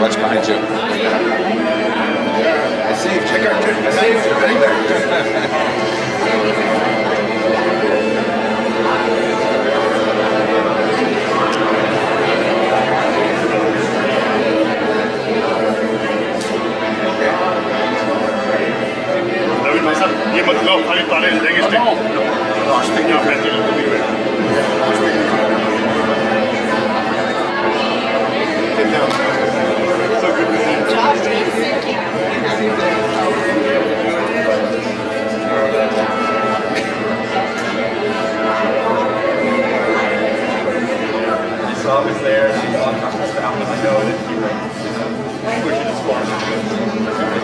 Watch behind you. I saved you. I saved you right there. ये मत लो खाली ताले लेंगे स्टिक यहाँ पे चलो तो भी So good to see you. She saw us there, she saw us down, and I know that she was pushing us forward.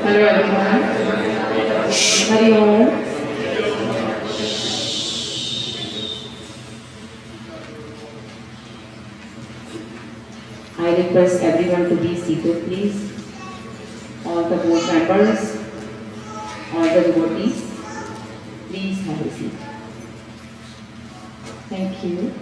Hello everyone. Hari Om. I request everyone to be seated, please. All the board members, all the devotees, please have a seat. Thank you.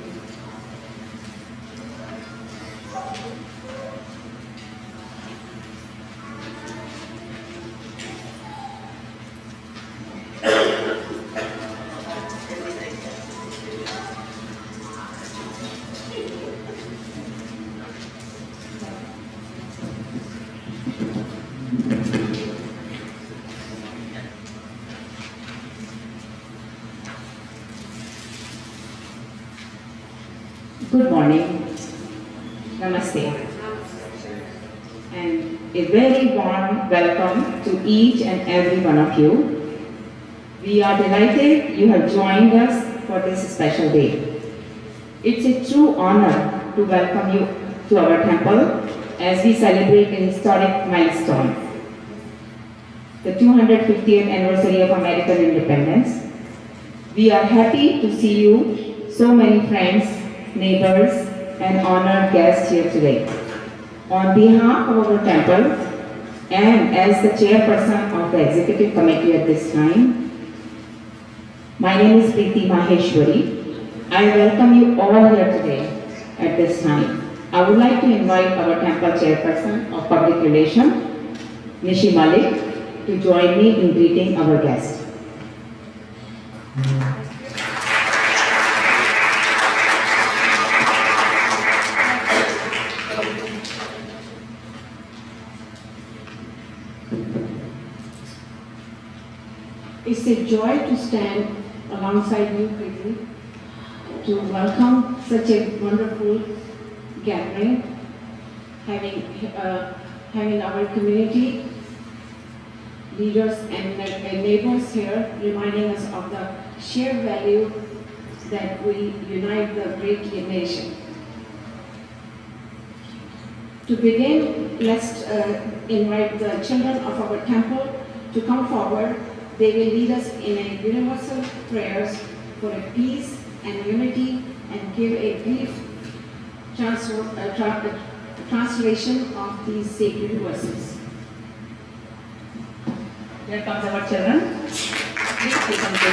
Good morning, Namaste, and a very warm welcome to each and every one of you. We are delighted you have joined us for this special day. It's a true honor to welcome you to our temple as we celebrate an historic milestone, the 250th anniversary of American independence. We are happy to see you, so many friends, neighbors, and honored guests here today. On behalf of our temple, and as the chairperson of the executive committee at this time, my name is Preeti Maheshwari. I welcome you all here today at this time. I would like to invite our temple chairperson of public relations, Nishi Malik, to join me in greeting our guest. It's a joy to stand alongside you, Preeti, to welcome such a wonderful gathering, having our community leaders and neighbors here, reminding us of the shared value that we unite the great nation. To begin, let's invite the children of our temple to come forward. They will lead us in a universal prayers for a peace and unity and give a brief translation of these sacred verses. Here comes our children. Please listen to the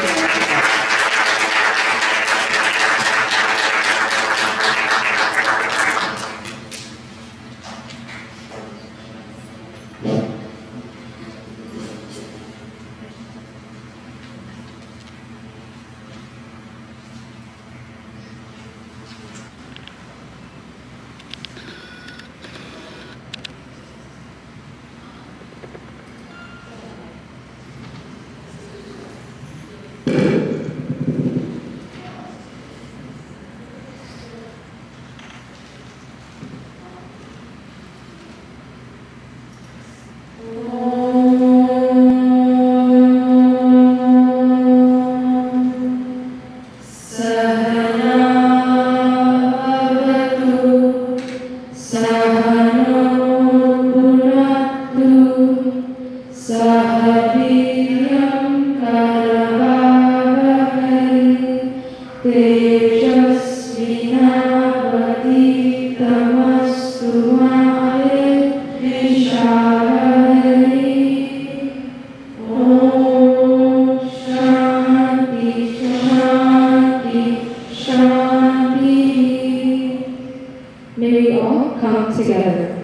May we all come together.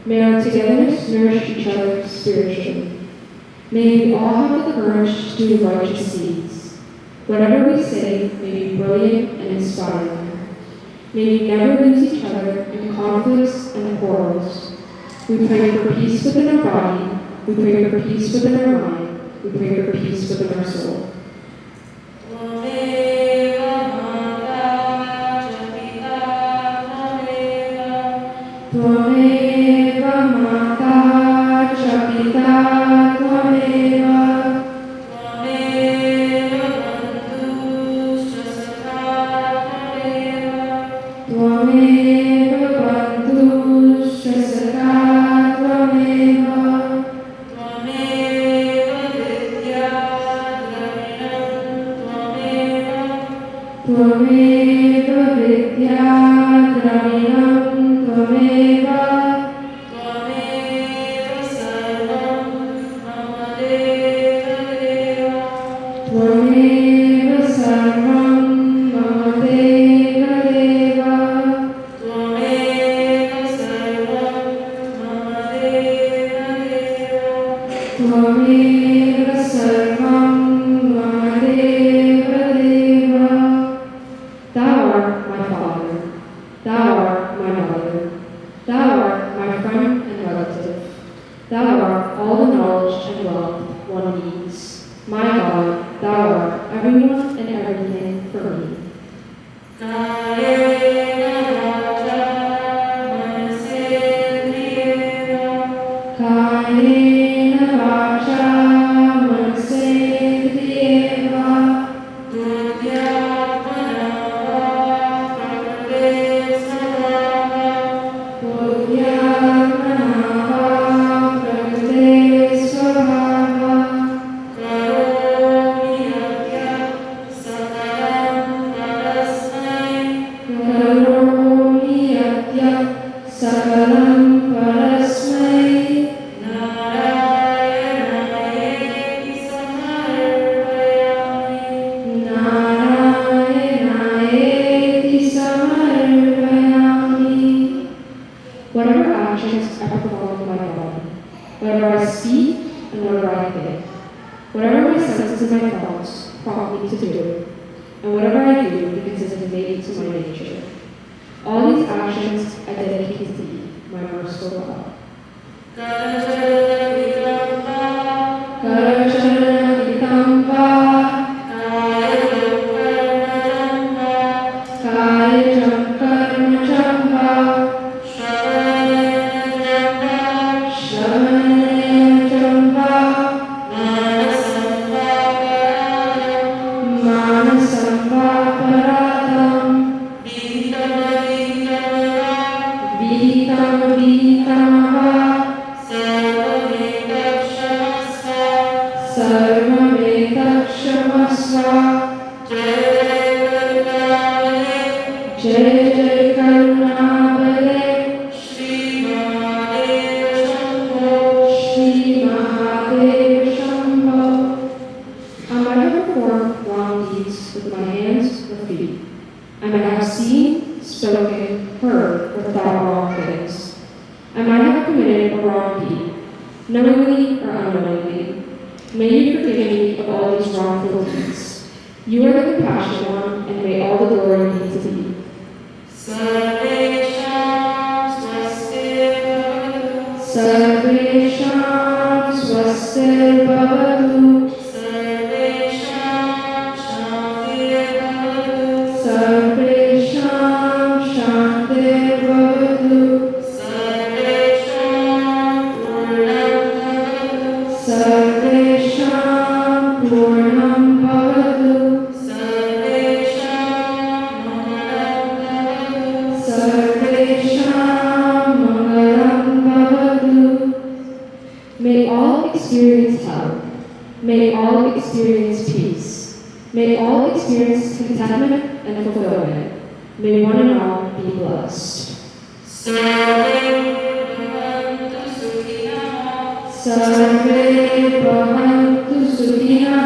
May our togetherness nourish each other spiritually. May we all have the courage to do righteous deeds. Whatever we say may be brilliant and inspiring. May we never lose each other in conflicts and quarrels. We pray for peace within our body. We pray for peace within our mind. We pray for peace within our soul. Tvameva Mata cha Pita Tvameva Tvameva Bandhuscha Sakha Tvameva Tvameva Vidya Draminam Tvameva Tvameva Sarvam Mama Deva Deva Tvameva Sarvam Mama Deva Deva. Thou art my father, thou art my mother, thou art my friend and relative, thou art all the knowledge and wealth one needs. My God, thou art everyone and everything for me. Kayena vacha manasendriyeva Karo Whatever my senses and my thoughts prompt me to do, and whatever I do because it is innate to my nature. All these actions I dedicate to thee, my merciful God. Knowingly or unknowingly, may you forgive me of all these wrongful deeds. You are the compassionate one, and may all the glory be to thee. May all experience health. May all experience peace. May all experience contentment and fulfillment. May one and all be blessed. Sarve bhavantu sukhinah.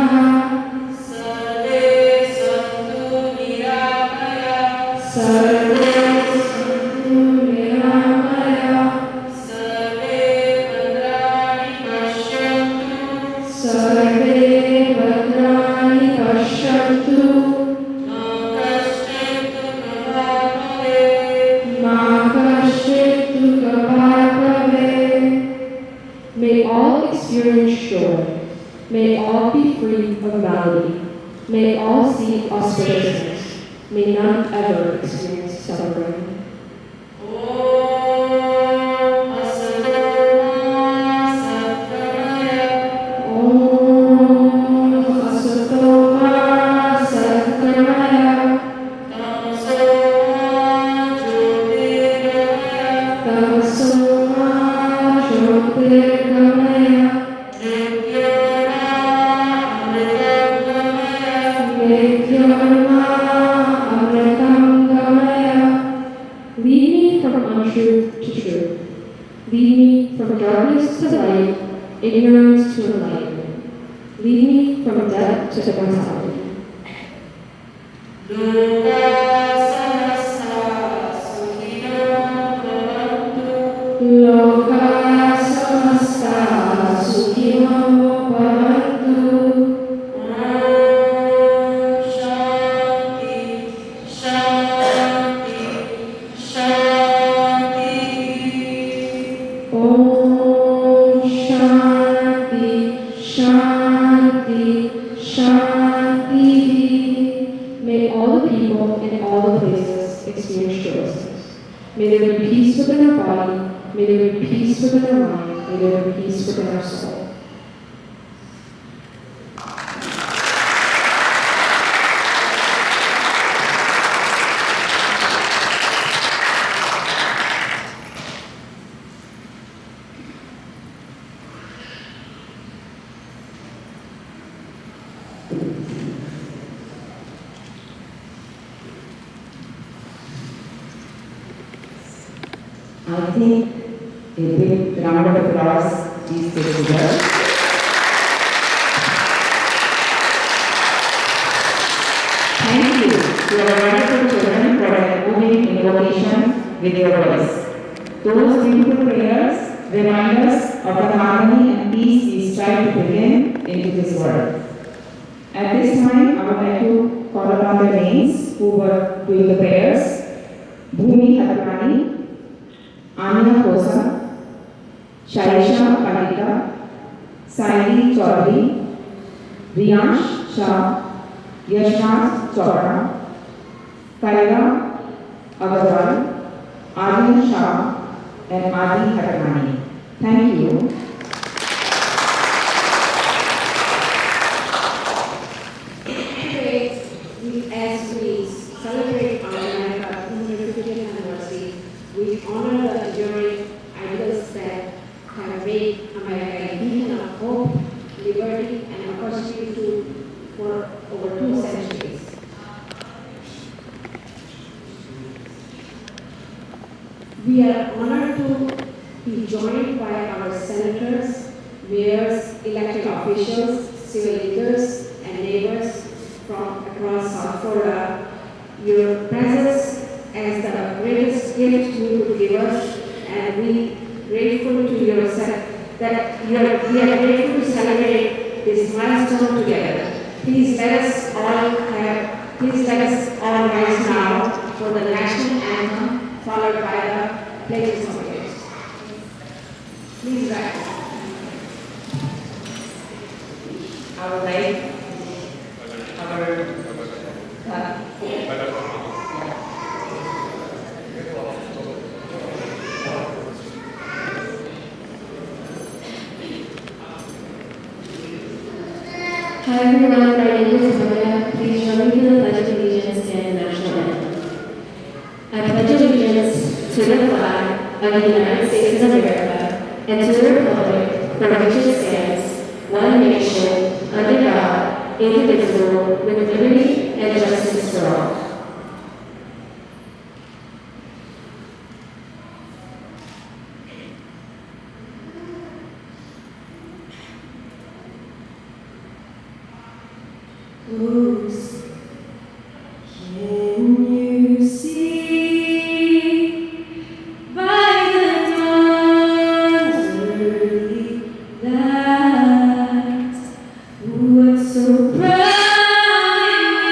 May all experience joy. May all be free of malady. May all seek auspiciousness. May none ever experience suffering. Lead me from untruth to truth. Lead me from darkness to light, ignorance to enlightenment. Lead me from death to immortality. Loka samasta sukhino bhavantu. May all the people in all the places experience joyousness. May there be peace within our body. May there be peace within our mind. May there be peace within our soul. I think a big round of applause is deserved. Thank you to our wonderful children for their moving invocation with your voice. Those beautiful prayers remind us of the harmony and peace we strive to bring in into this world. At this time, I would like to call upon the names who were doing the prayers. Bhumi Hatrani, Anya Kosa, Shaisha Pandita, Saini Chaudhary, Riyansh Shah, Yashnath Chopra, Kaira Agarwal, Aryan Shah, and Adi Hatrani. Thank you. Today, as we celebrate our America 250th anniversary, we honor the enduring ideals that have made America a beacon of hope, liberty, and opportunity for over 2 centuries. We are honored to be joined by our senators, mayors, elected officials, civil leaders, and neighbors from across South Florida. Your presence as the greatest gift you could give us, and we grateful to yourself that we are grateful to celebrate this milestone together. Please let us all rise now for the national anthem, followed by the pledges of allegiance. Please rise. I would like Hi everyone, my name is Maya. Please join me in the Pledge of Allegiance and the National Anthem. I pledge allegiance to the flag of the United States of America and to the republic for which it stands, one nation, under God, indivisible, with liberty and justice for all. Close. Can you see by the dawn's early light what so proudly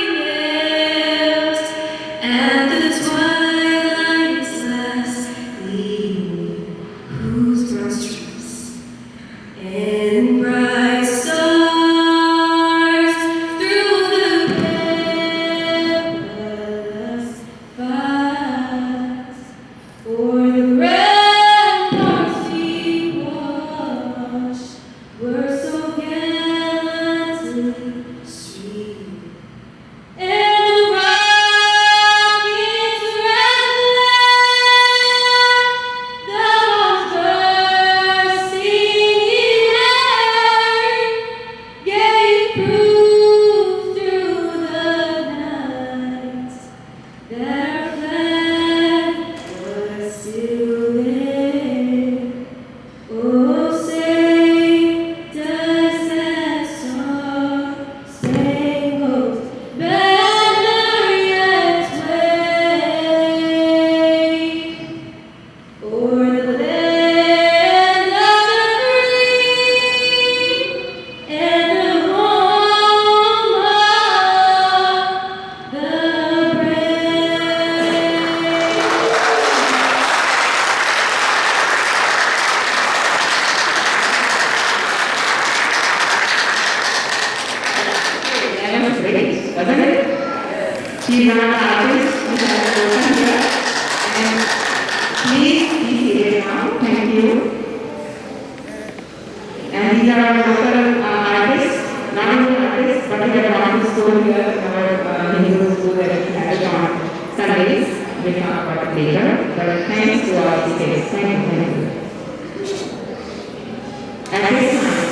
we hailed, and the twilight's last gleaming, whose broad streets and bright stars through the perilous fights, o'er the ramparts we watched, were so gallantly streamed, and the rockets rattling, the bombs bursting in air, gave proof through the night that our flag was still there. Oh, say, does that star-spangled banner yet wave o'er the land of the free and the home of the brave? That was great, wasn't it? She's an artist, she has spoken here, and please be seated now. Thank you. And these are our local artists, not only artists, but we have gone to school here in our Hindu school that we have on Sundays. We'll talk about it later, but thanks to all these kids. Thank you. At this time,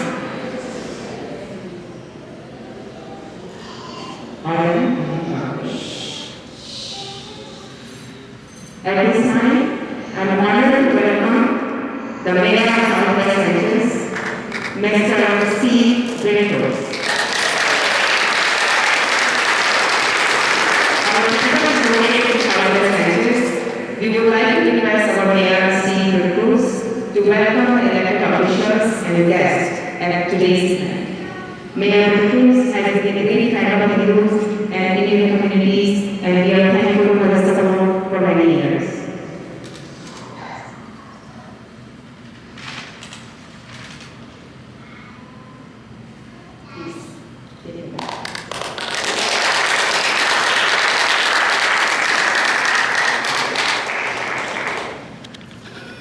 At this time, I'm honored to welcome the Mayor of Southwest Ranges, Mr. Steve Grintos. Our people donated to Southwest Ranges. We would like to request our Mayor Steve Grintos to welcome elected officials and guests at today's event. Mayor Cruz has been a great friend of the youth and Indian communities, and we are thankful for the support for many years.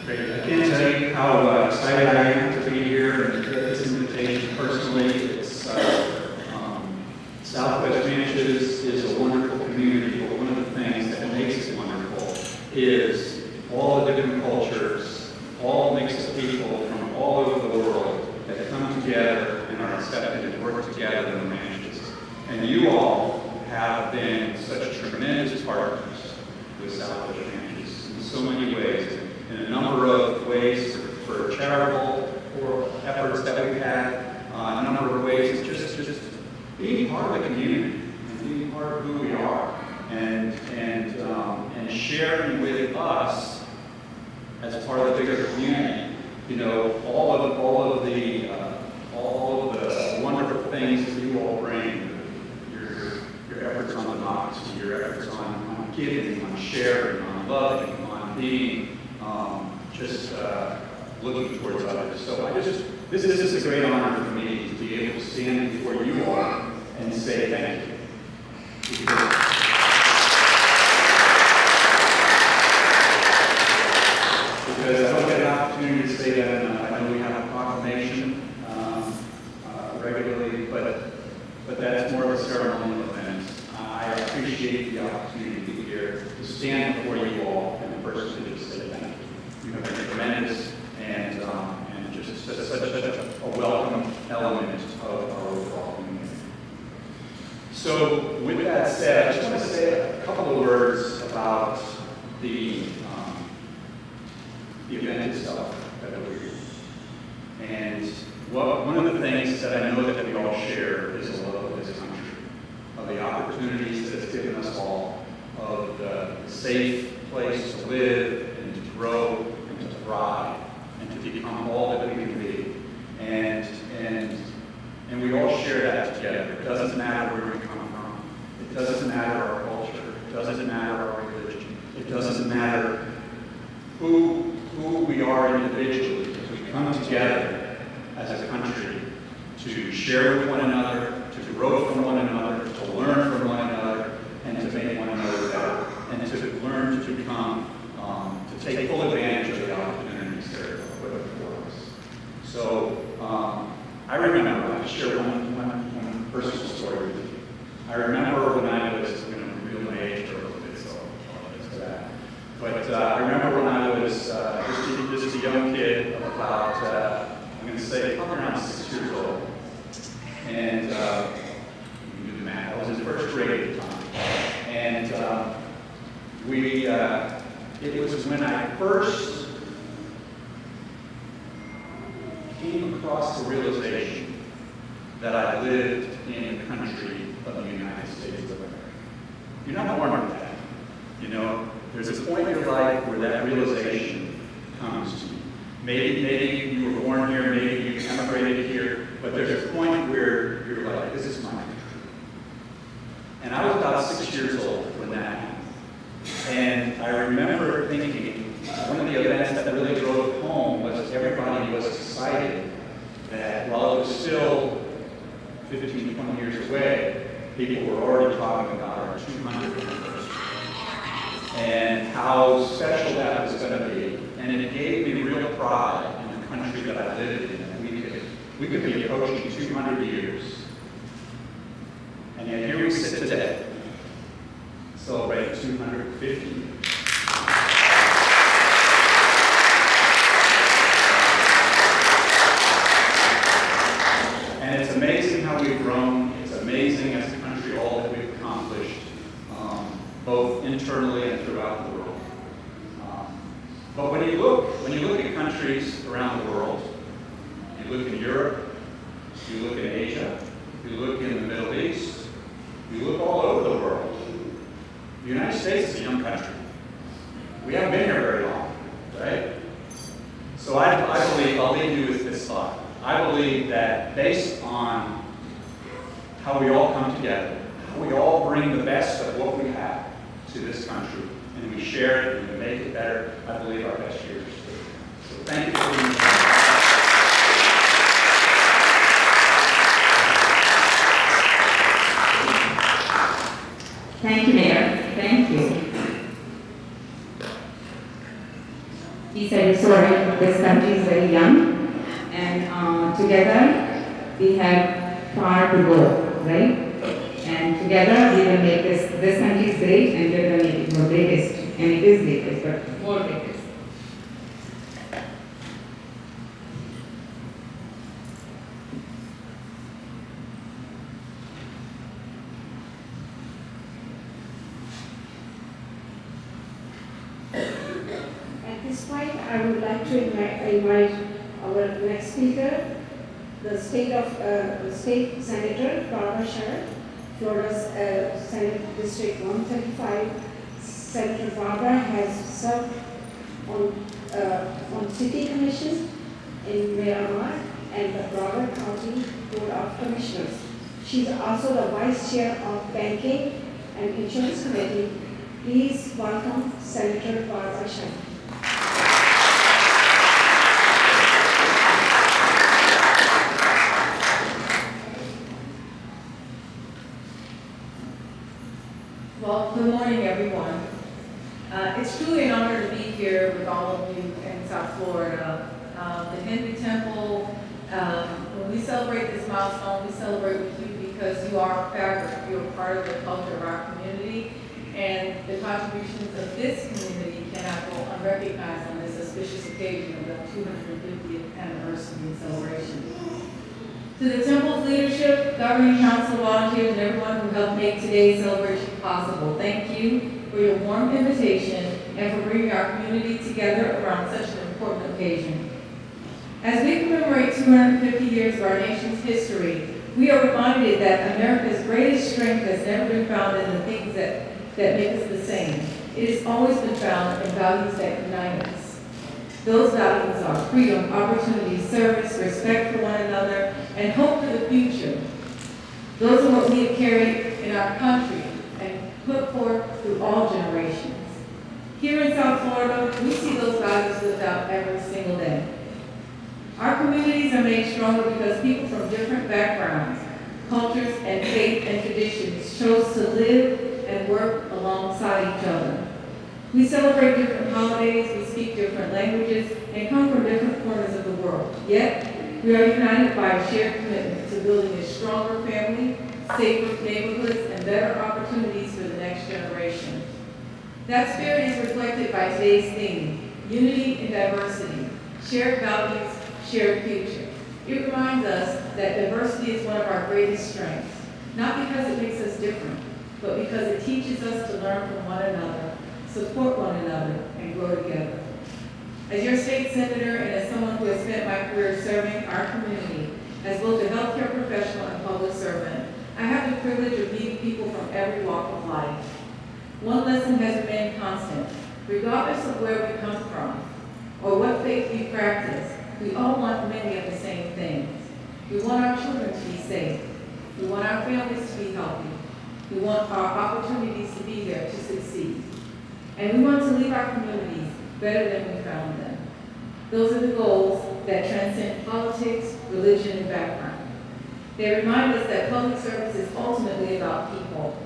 Great. I can't tell you how excited I am to be here and get this invitation personally. It's Southwest Ranches is a wonderful community, but one of the things that makes it wonderful is all the different cultures, all mixed people from all over the world that come together and are accepted and work together in the ranches. And you all have been such tremendous partners with Southwest Ranches in so many ways. In a number of ways for charitable or efforts that we've had, a number of ways just being part of the community and being part of who we are, and sharing with us as part of the bigger community, you know, all of the wonderful things that you all bring, your efforts on democracy, your efforts on giving, on sharing, on loving, on being looking towards others. So this is a great honor for me to be able to stand before you all and say thank you. Because I don't get an opportunity to say that enough. I know we have a proclamation regularly, but that's more of a ceremonial event. I appreciate the opportunity to be here to stand before you all and personally just say thank you. You have been tremendous and just such a welcome element of our overall community. So with that said, I just want to say a couple of words about the event itself that we're here. And one of the things that I know that we all share is a love of this country, of the opportunities that it's given us all, of the safe place to live and to grow and to thrive and to become all that we can be. And we all share that together. It doesn't matter where we come from. It doesn't matter our culture. It doesn't matter our religion. It doesn't matter who we are individually. We come together as a country to share with one another, to grow from one another, to learn from one another, and to make one another better, and to learn to become, to take full advantage of the opportunities that are put before us. So I remember, I'll share one personal story with you. I remember when I was, reveal my age a little bit, so apologize for that. But I remember when I was just a young kid of about, I'm going to say, probably around 6 years old. And you can do the math. I was in first grade at the time. And it was when I first came across the realization that I lived in the country of the United States of America. You're not born with that. You know, there's a point in your life where that realization comes to you. Maybe you were born here, maybe you emigrated here, but there's a point where you're like, this is my country. And I was about 6 years old when that happened. And I remember thinking, one of the events that really drove it home was everybody was excited that while it was still 15, 20 years away, people were already talking about our 200th anniversary and how special that was going to be. And it gave me real pride in the country that I lived in, that we could be approaching 200 years. And yet here we sit today, celebrating 250 years. And it's amazing how we've grown. It's amazing as a country all that we've accomplished, both internally and throughout the world. But when you look at countries around the world, you look in Europe, you look in Asia, you look in the Middle East, you look all over the world. The United States is a young country. We haven't been here very long, right? So I believe, I'll leave you with this thought. I believe that based on how we all come together, how we all bring the best of what we have to this country, and we share it and we make it better. I believe our best years are still to come. So thank you for being here. Thank you, Mayor. Thank you. He said, sorry, this country is very young, and together we have far to go, right? And together we will make this country great, and we're going to make it more greatest. And it is greatest, but more greatest. At this point, I would like to invite our next speaker, the state senator, Barbara Sher, Florida's Senate District 135. Senator Barbara has served on City Commission in Miramar and the Broward County Board of Commissioners. She's also the Vice Chair of Banking and Insurance Committee. Please welcome Senator Barbara Sher. Well, good morning, everyone. It's truly an honor to be here with all of you in South Florida. The Hindu Temple, when we celebrate this milestone, we celebrate with you because you are a fabric, you are part of the culture of our community, and the contributions of this community cannot go unrecognized on this auspicious occasion of the 250th anniversary celebration. To the Temple's leadership, governing council, volunteers, and everyone who helped make today's celebration possible, thank you for your warm invitation and for bringing our community together around such an important occasion. As we commemorate 250 years of our nation's history, we are reminded that America's greatest strength has never been found in the things that make us the same. It has always been found in values that unite us. Those values are freedom, opportunity, service, respect for one another, and hope for the future. Those are what we have carried in our country and put forth through all generations. Here in South Florida, we see those values lived out every single day. Our communities are made stronger because people from different backgrounds, cultures, and faith and traditions chose to live and work alongside each other. We celebrate different holidays, we speak different languages, and come from different corners of the world. Yet, we are united by a shared commitment to building a stronger family, safer neighborhoods, and better opportunities for the next generation. That spirit is reflected by today's theme, unity in diversity, shared values, shared future. It reminds us that diversity is one of our greatest strengths, not because it makes us different, but because it teaches us to learn from one another, support one another, and grow together. As your state senator and as someone who has spent my career serving our community as both a healthcare professional and public servant, I have the privilege of meeting people from every walk of life. One lesson has remained constant. Regardless of where we come from or what faith we practice, we all want many of the same things. We want our children to be safe. We want our families to be healthy. We want our opportunities to be there to succeed. And we want to leave our communities better than we found them. Those are the goals that transcend politics, religion, and background. They remind us that public service is ultimately about people.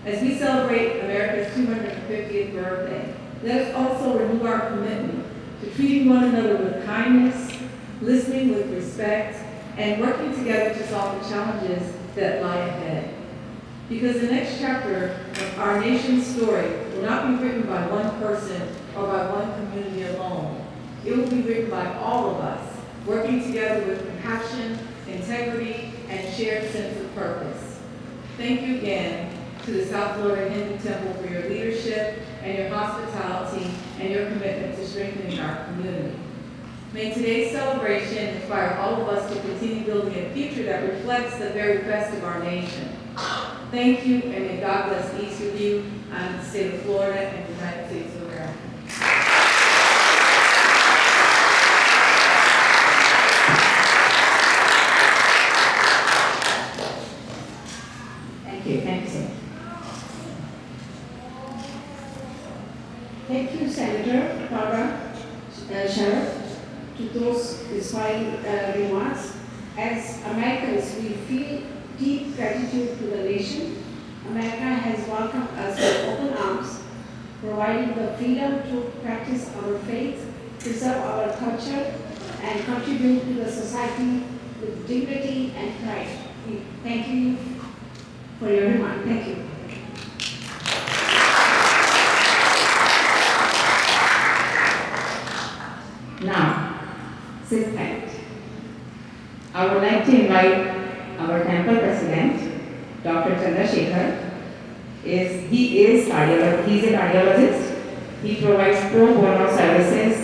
As we celebrate America's 250th birthday, let us also renew our commitment to treating one another with kindness, listening with respect, and working together to solve the challenges that lie ahead. Because the next chapter of our nation's story will not be written by one person or by one community alone. It will be written by all of us, working together with compassion, integrity, and shared sense of purpose. Thank you again to the South Florida Hindu Temple for your leadership and your hospitality and your commitment to strengthening our community. May today's celebration inspire all of us to continue building a future that reflects the very best of our nation. Thank you, and may God bless each of you and the state of Florida and the United States of America. Okay, thank you, sir. Thank you, Senator Barbara Sharaf, to those inspiring remarks. As Americans, we feel deep gratitude to the nation. America has welcomed us with open arms, providing the freedom to practice our faith, preserve our culture, and contribute to the society with dignity and pride. We thank you for your remark. Thank you. Now, sit tight. I would like to invite our temple president, Dr. Chandrasekhar. He is a cardiologist. He provides pro bono services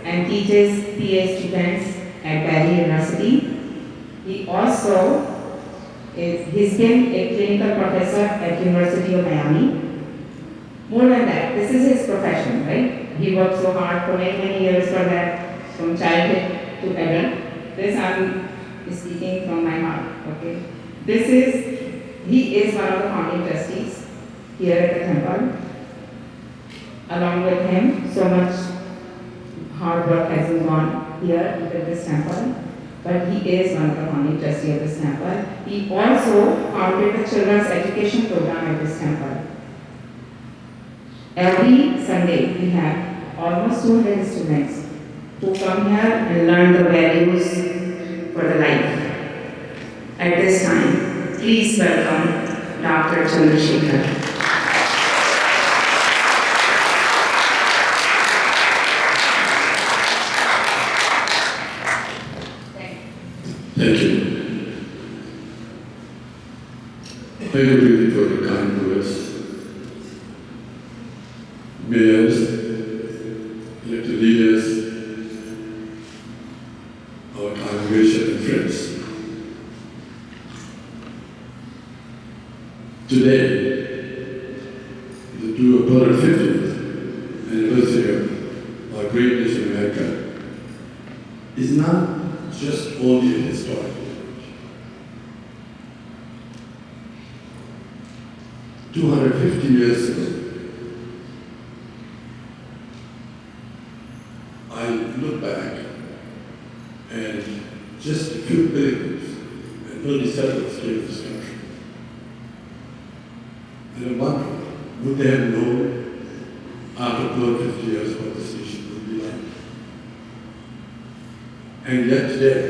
and teaches PA students at Barry University. He also he's been a clinical professor at University of Miami. More than that, this is his profession, right? He worked so hard for many years for that, from childhood to adult. This I'm speaking from my heart, okay? He is one of the founding trustees here at the temple. Along with him, so much hard work has been gone here at this temple, but he is one of the founding trustees of this temple. He also founded the children's education program at this temple. Every Sunday we have almost 200 students who come here and learn the values for the life. At this time, please welcome Dr. Chandrasekhar. Thank you. Thank you really for the kind words. Mayors, elected leaders, our congregation and friends. Today, the 250th anniversary of our great nation America is not just only a historical event. 250 years ago, I look back and just a few pilgrims and early settlers came to this country. And I'm wondering, would they have known after 250 years what this nation would be like? And yet today,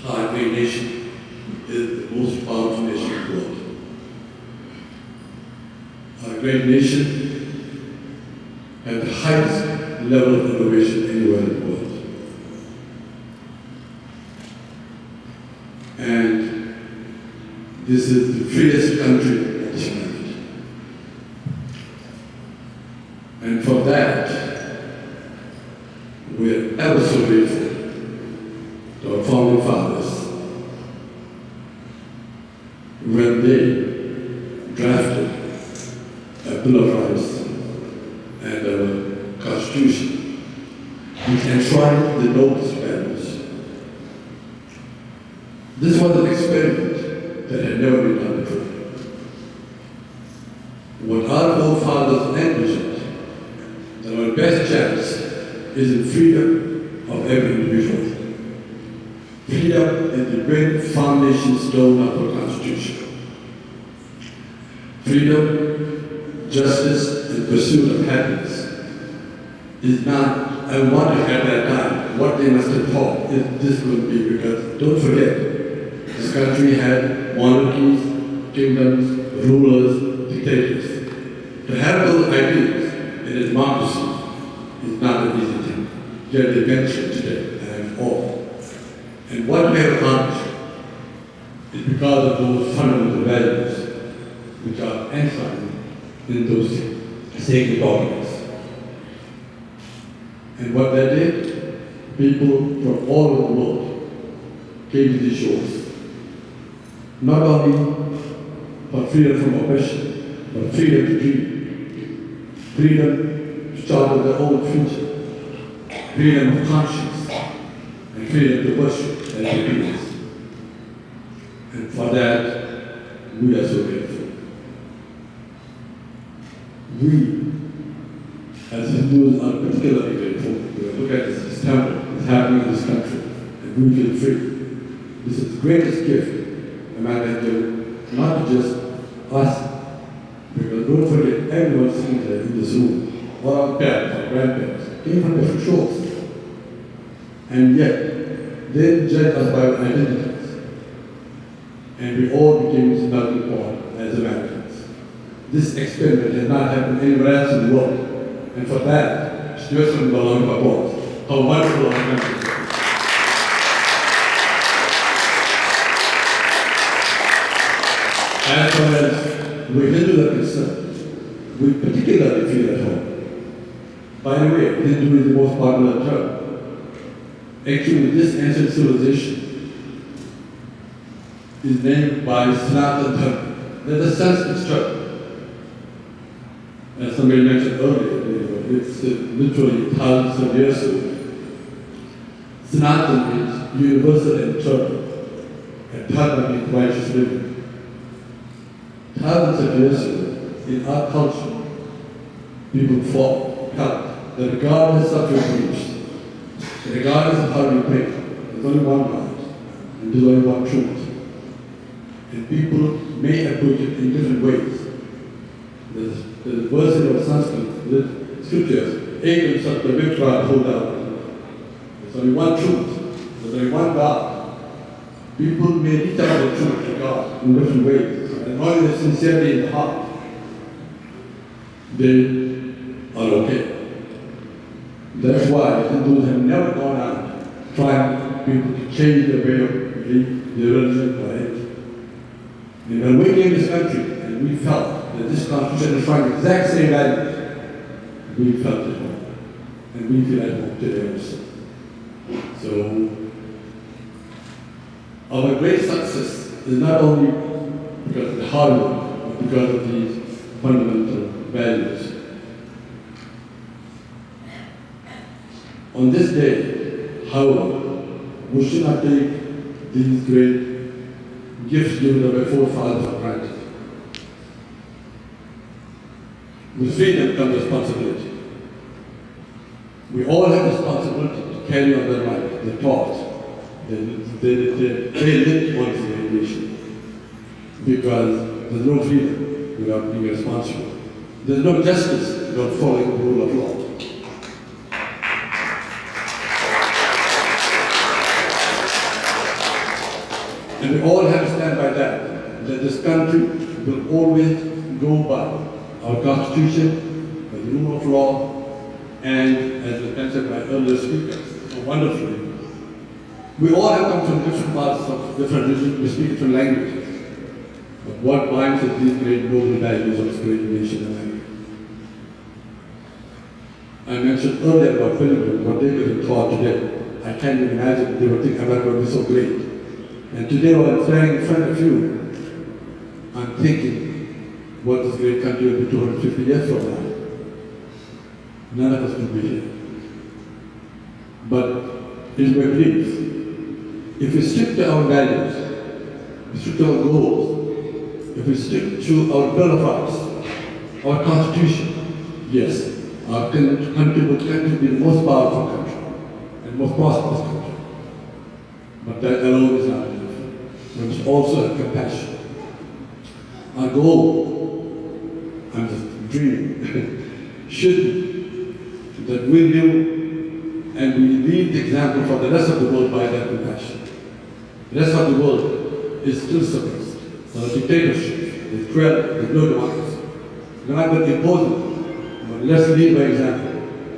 our great nation is the most powerful nation in the world. Our great nation has the highest level of innovation anywhere in the world. And this is the freest country on this planet. And for that, we're ever so grateful to our founding fathers when they drafted a Bill of Rights and a Constitution which enshrined the noblest values. This was an experiment that had never been done before. What our forefathers envisioned, that our best chance is in freedom of every individual. Freedom is the great foundation stone of our Constitution. Freedom, justice, and pursuit of happiness is not, I wonder at that time what they must have thought if this would be, because don't forget, this country had monarchies, kingdoms, rulers, dictators. To have those ideas in a democracy is not an easy thing. Yet they mentioned today, and I'm all. And what we have accomplished is because of those fundamental values which are enshrined in those sacred documents. And what that did, people from all over the world came to these shores, not only for freedom from oppression, but freedom to dream, freedom to chart their own future, freedom of conscience, and freedom to worship and obedience. And for that, and we are so grateful. We, as Hindus, are particularly grateful. Look at this temple, it's happening in this country, and we feel free. This is the greatest gift a man can give, not just us, because don't forget, everyone sitting there in this room, all our parents, our grandparents, came from different shores. And yet, they judge us by our identities. And we all became this melting pot as Americans. This experiment has not happened anywhere else in the world. And for that, Stewardson belongs to applause. How wonderful our country is. As far as we Hindus are concerned, we particularly feel at home. By the way, Hindu is the most popular term. Actually, this ancient civilization is named by Sanatana Dharma. That's a Sanskrit term. As somebody mentioned earlier, it's literally thousands of years ago. Sanatana means universal and eternal, and Dharma means righteous living. Thousands of years ago, in our culture, people felt that regardless of your beliefs, regardless of how you think, there's only one God, and there's only one truth. And people may approach it in different ways. There's a verse in our Sanskrit scriptures, Ekam Satya Vipra Hoda. There's only one truth, there's only one God. People may reach out the truth to God in different ways. And only the sincerity in the heart, they are okay. That's why Hindus have never gone out trying people to change their way of belief, their religion, or anything. And when we came to this country and we felt that this constitution is trying the exact same values, we felt at home. And we feel at home today also. So, our great success is not only because of the hard work, but because of these fundamental values. On this day, however, we should not take these great gifts given by our forefathers for granted. With freedom comes responsibility. We all have responsibility to carry on their life, their thoughts, their lived one's nation. Because there's no freedom without being responsible. There's no justice without following the rule of law. And we all have to stand by that this country will always go by our Constitution, by the rule of law, and as was mentioned by earlier speakers, so wonderfully, we all have come from different parts of different religions, we speak different languages. But what binds us these great noble values of this great nation America? I mentioned earlier about Pilgrims, what they could have taught today. I can't even imagine they would think America would be so great. And today while I'm standing in front of you, I'm thinking what this great country will be 250 years from now. None of us will be here. But it's my belief. If we stick to our values, we stick to our goals, if we stick to our Bill of Rights, our Constitution, yes, our country will tend to be the most powerful country and most prosperous country. But that alone is not enough. We must also have compassion. Our goal, I'm just dreaming, should be that we live and we lead the example for the rest of the world by that compassion. The rest of the world is still suppressed. There's dictatorship, there's cruelty, there's no democracy. We're not going to impose it, but let's lead by example.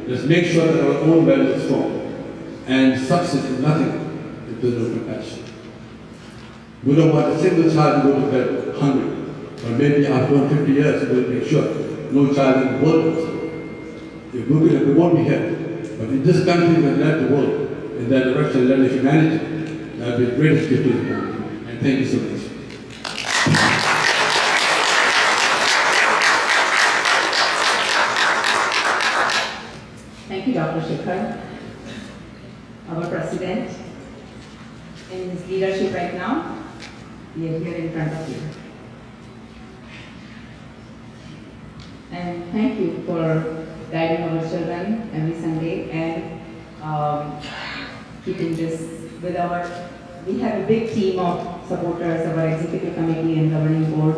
Let's make sure that our own values are strong. And success is nothing if there's no compassion. We don't want a single child to go to bed hungry. Or maybe after 150 years, we'll make sure no child in the world goes hungry. If we won't be here. But in this country, we led the world in that direction, led humanity. That will be the greatest gift to the world. And thank you so much. Thank you, Dr. Shekhar, our president. In his leadership right now, we are here in front of you. thank you for guiding our children every Sunday and keeping this with we have a big team of supporters, our executive committee and governing board,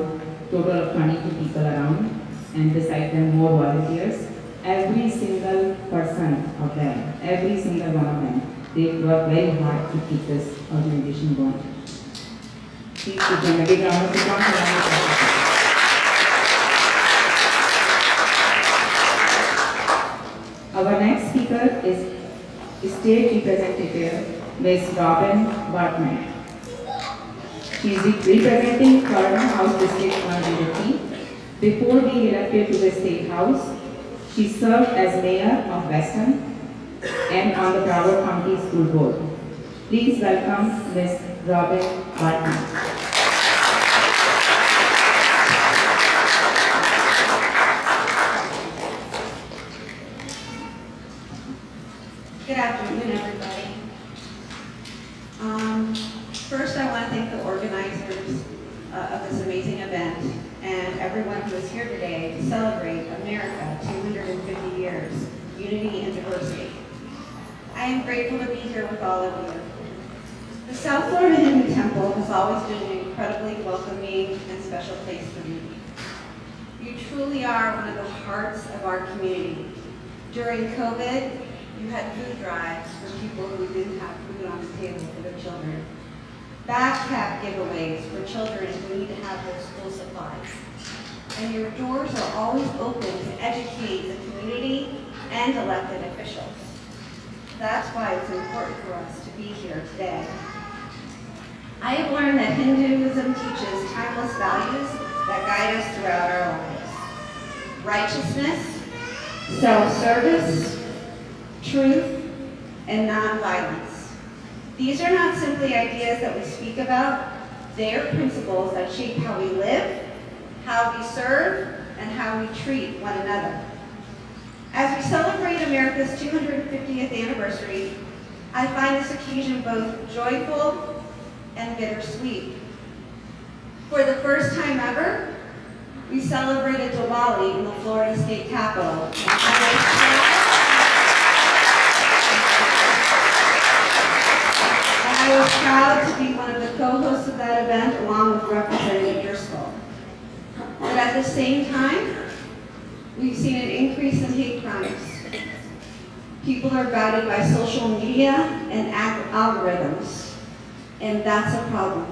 total of 22 people around, and beside them more volunteers. Every single person of them, every single one of them, they work very hard to keep this organization going. Please give them a big round of applause. Our next speaker is State Representative Ms. Robin Bartman. She is representing Karna House District 103. Before being elected to the State House, she served as Mayor of Weston and on the Broward County School Board. Please welcome Ms. Robin Bartman. Good afternoon, everybody. First, I want to thank the organizers of this amazing event and everyone who is here today to celebrate America 250 years, unity and diversity. I am grateful to be here with all of you. The South Florida Hindu Temple has always been an incredibly welcoming and special place for me. You truly are one of the hearts of our community. During COVID, you had food drives for people who didn't have food on the table for their children. Backpack giveaways for children who need to have their school supplies. And your doors are always open to educate the community and elected officials. That's why it's important for us to be here today. I have learned that Hinduism teaches timeless values that guide us throughout our lives. Righteousness, self-service, truth, and nonviolence. These are not simply ideas that we speak about, they are principles that shape how we live, how we serve, and how we treat one another. As we celebrate America's 250th anniversary, I find this occasion both joyful and bittersweet. For the first time ever, we celebrated Diwali in the Florida State Capitol. I was proud to be one of the co-hosts of that event along with Representative Driscoll. But at the same time, we've seen an increase in hate crimes. People are guided by social media and algorithms, and that's a problem.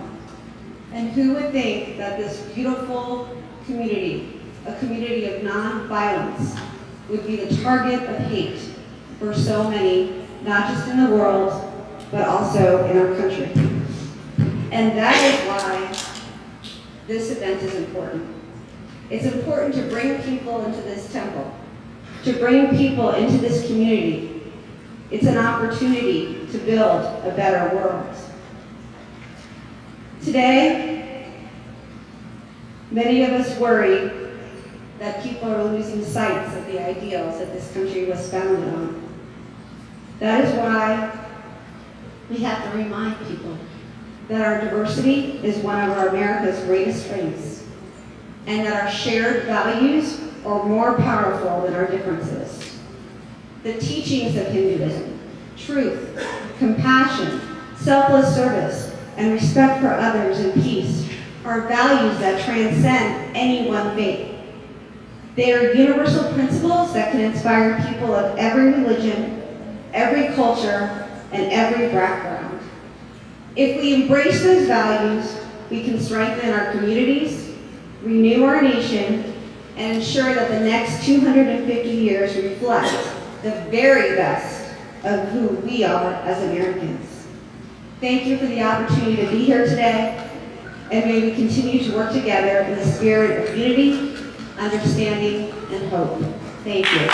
And who would think that this beautiful community, a community of non-violence, would be the target of hate for so many, not just in the world, but also in our country. And that is why this event is important. It's important to bring people into this temple, to bring people into this community. It's an opportunity to build a better world. Today, many of us worry that people are losing sight of the ideals that this country was founded on. That is why we have to remind people that our diversity is one of our America's greatest strengths, and that our shared values are more powerful than our differences. The teachings of Hinduism, truth, compassion, selfless service, and respect for others and peace are values that transcend any one faith. They are universal principles that can inspire people of every religion, every culture, and every background. If we embrace those values, we can strengthen our communities, renew our nation, and ensure that the next 250 years reflect the very best of who we are as Americans. Thank you for the opportunity to be here today, and may we continue to work together in the spirit of unity, understanding, and hope. Thank you.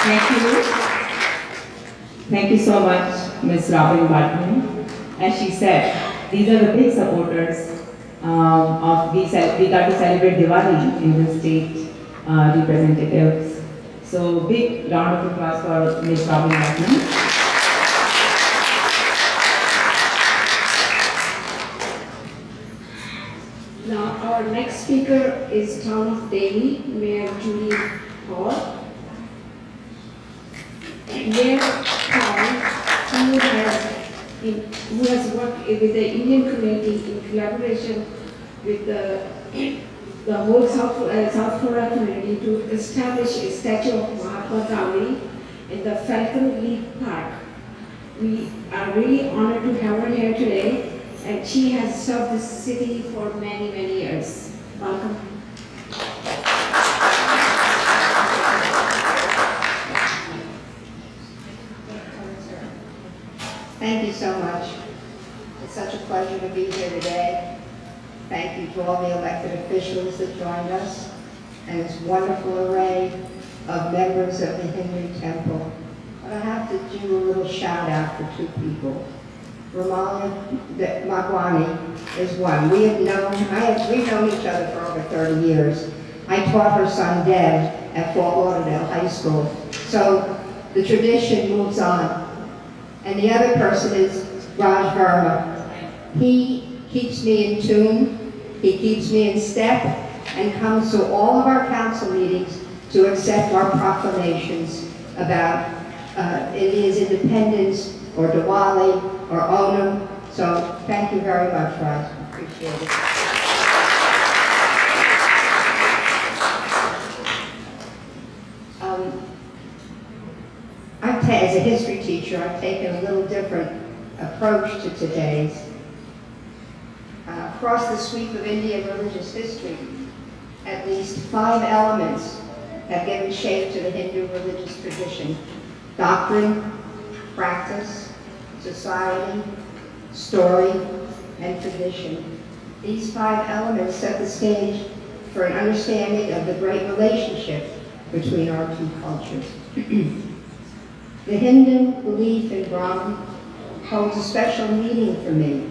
Thank you. Thank you so much, Ms. Robin Bartman. As she said, these are the big supporters we got to celebrate Diwali in the state representatives. So big round of applause for Ms. Robin Bartman. Our next speaker is Town of Delhi, Mayor Julie Hall. Mayor Hall, who has worked with the Indian community in collaboration with the whole South Florida community to establish a statue of Mahatma Gandhi in the Falcon Leaf Park. We are really honored to have her here today, and she has served this city for many, many years. Welcome. Thank you so much. It's such a pleasure to be here today. Thank you to all the elected officials that joined us and this wonderful array of members of the Hindu temple. But I have to do a little shout out for two people. Ramana Magwani is one. We've known each other for over 30 years. I taught her son Dev at Fort Lauderdale High School. So the tradition moves on. And the other person is Raj Verma. He keeps me in tune, he keeps me in step, and comes to all of our council meetings to accept our proclamations about India's independence, or Diwali, or Onam. So thank you very much, Raj. Appreciate it. As a history teacher, I've taken a little different approach to today's. Across the sweep of Indian religious history, at least 5 elements have given shape to the Hindu religious tradition: doctrine, practice, society, story, and tradition. These 5 elements set the stage for an understanding of the great relationship between our two cultures. The Hindu belief in Brahman holds a special meaning for me.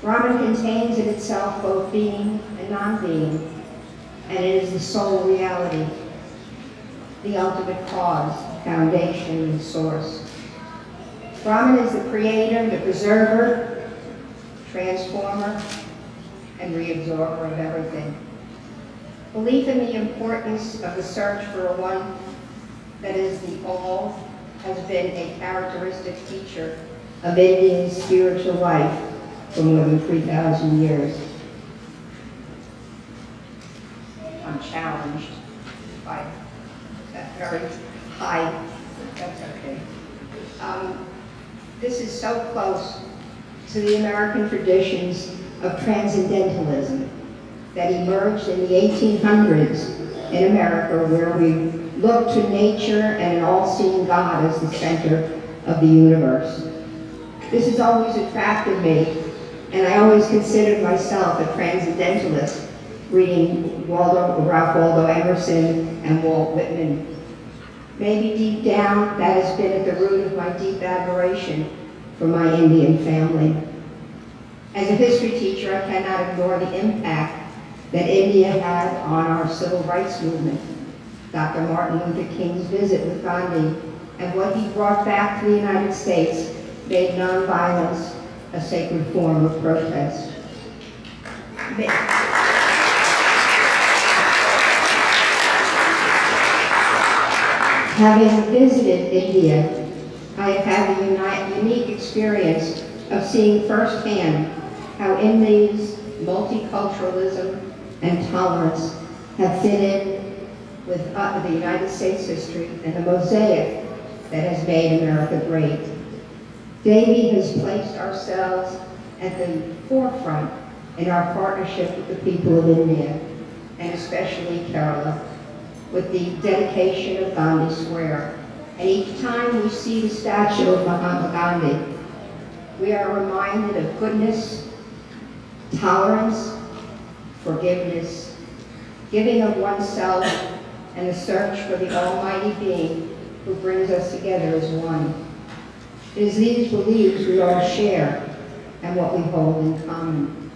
Brahman contains in itself both being and non-being, and it is the sole reality, the ultimate cause, foundation, and source. Brahman is the creator, the preserver, transformer, and reabsorber of everything. Belief in the importance of the search for a one that is the all has been a characteristic feature of Indian spiritual life for more than 3,000 years. I'm challenged by that very high, that's okay. This is so close to the American traditions of transcendentalism that emerged in the 1800s in America, where we look to nature and an all-seeing God as the center of the universe. This has always attracted me, and I always considered myself a transcendentalist, reading Ralph Waldo Emerson and Walt Whitman. Maybe deep down, that has been at the root of my deep admiration for my Indian family. As a history teacher, I cannot ignore the impact that India had on our civil rights movement. Dr. Martin Luther King's visit with Gandhi and what he brought back to the United States made nonviolence a sacred form of protest. Having visited India, I have had the unique experience of seeing firsthand how India's multiculturalism and tolerance have fit in with the United States history and the mosaic that has made America great. Davy has placed ourselves at the forefront in our partnership with the people of India, and especially Kerala, with the dedication of Gandhi Square. And each time we see the statue of Mahatma Gandhi, we are reminded of goodness, tolerance, forgiveness, giving of oneself, and the search for the almighty being who brings us together as one. It is these beliefs we all share and what we hold in common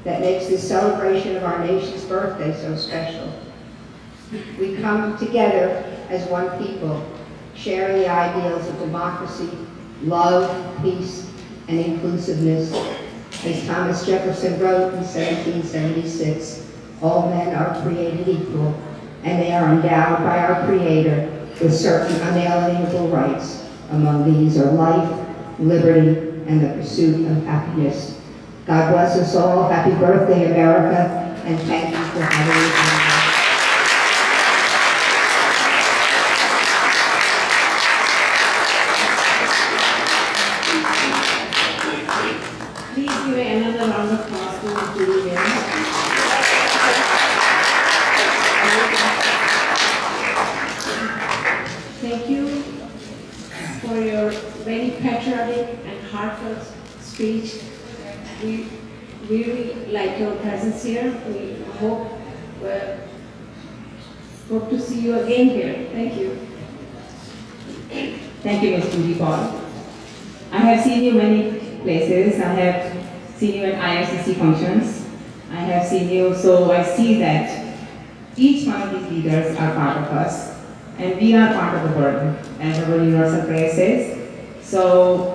that makes this celebration of our nation's birthday so special. We come together as one people, sharing the ideals of democracy, love, peace, and inclusiveness, As Thomas Jefferson wrote in 1776, all men are created equal, and they are endowed by our Creator with certain unalienable rights. Among these are life, liberty, and the pursuit of happiness. God bless us all. Happy birthday, America, and thank you for having me. Please give another round of applause to Judy here. Thank you for your very patriotic and heartfelt speech. We really like your presence here. We hope to see you again here. Thank you. Thank you, Ms. Judy Paul. I have seen you many places. I have seen you at IFCC functions. I have seen you, so I see that each one of these leaders are part of us, and we are part of the burden, as our universal prayer says. So,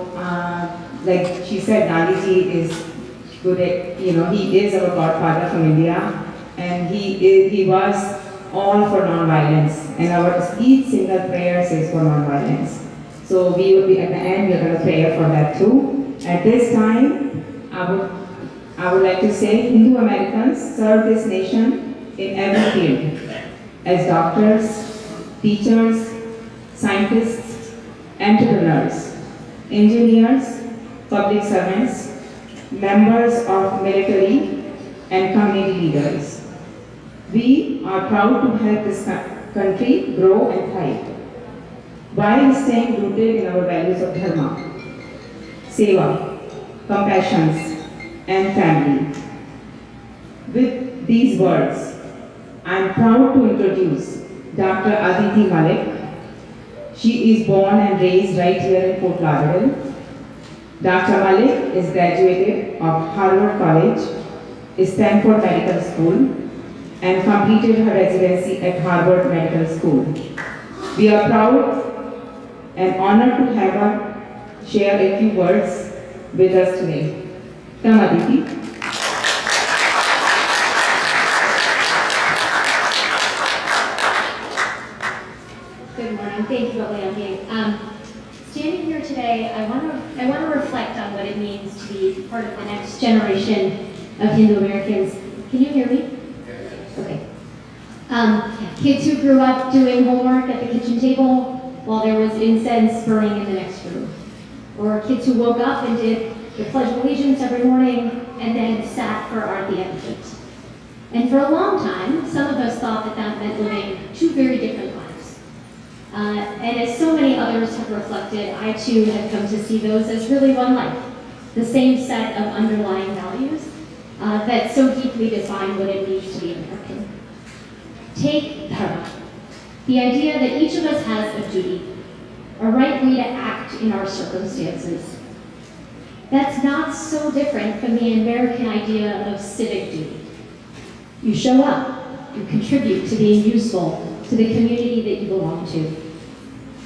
like she said, Gandhiji is good at, he is our godfather from India, and he was all for non-violence, and our each single prayer says for non-violence. So we will be at the end, we're going to pray for that too. At this time, I would like to say Hindu Americans serve this nation in every field, as doctors, teachers, scientists, entrepreneurs, engineers, public servants, members of military and community leaders. We are proud to help this country grow and thrive while staying rooted in our values of dharma, seva, compassion, and family. With these words, I am proud to introduce Dr. Aditi Malik. She is born and raised right here in Fort Lauderdale. Dr. Malik is graduated of Harvard College, Stanford Medical School, and completed her residency at Harvard Medical School. We are proud and honored to have her share a few words with us today. Come, Aditi. Good morning. Thank you, Leonie. Standing here today, I want to reflect on what it means to be part of the next generation of Hindu Americans. Can you hear me? Okay. Kids who grew up doing homework at the kitchen table while there was incense burning in the next room. Or kids who woke up and did the Pledge of Allegiance every morning and then sat for Aarti at the gate. And for a long time, some of us thought that that meant living two very different lives. And as so many others have reflected, I too have come to see those as really one life, the same set of underlying values that so deeply define what it means to be American. Take dharma, the idea that each of us has a duty, a right way to act in our circumstances. That's not so different from the American idea of civic duty. You show up, you contribute to being useful to the community that you belong to.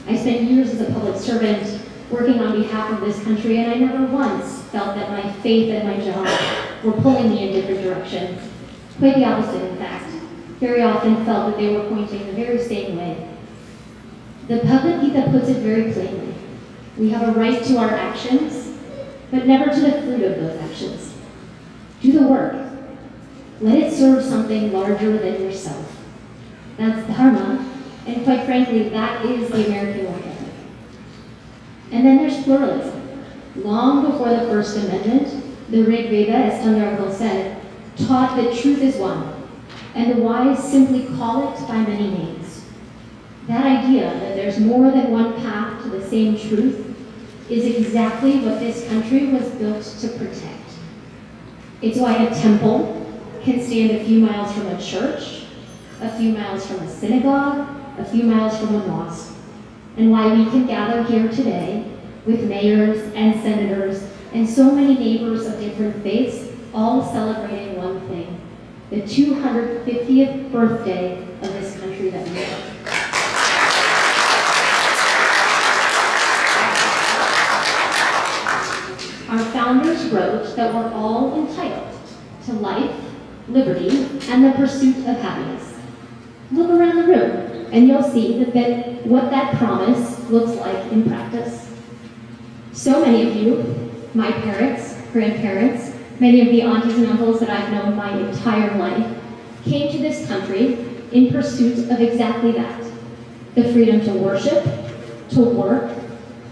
I spent years as a public servant working on behalf of this country, and I never once felt that my faith and my job were pulling me in different directions. Quite the opposite, in fact. Very often felt that they were pointing the very same way. The Bhagavad Gita puts it very plainly. We have a right to our actions, but never to the fruit of those actions. Do the work. Let it serve something larger than yourself. That's dharma, and quite frankly, that is the American work ethic. And then there's pluralism. Long before the First Amendment, the Rig Veda, as Tandragil said, taught that truth is one, and the wise simply call it by many names. That idea that there's more than one path to the same truth is exactly what this country was built to protect. It's why a temple can stand a few miles from a church, a few miles from a synagogue, a few miles from a mosque, and why we can gather here today with mayors and senators and so many neighbors of different faiths, all celebrating one thing, the 250th birthday of this country that we love. I our founders wrote that we're all entitled to life, liberty, and the pursuit of happiness. Look around the room, and you'll see what that promise looks like in practice. So many of you, my parents, grandparents, many of the aunties and uncles that I've known my entire life, came to this country in pursuit of exactly that. The freedom to worship, to work,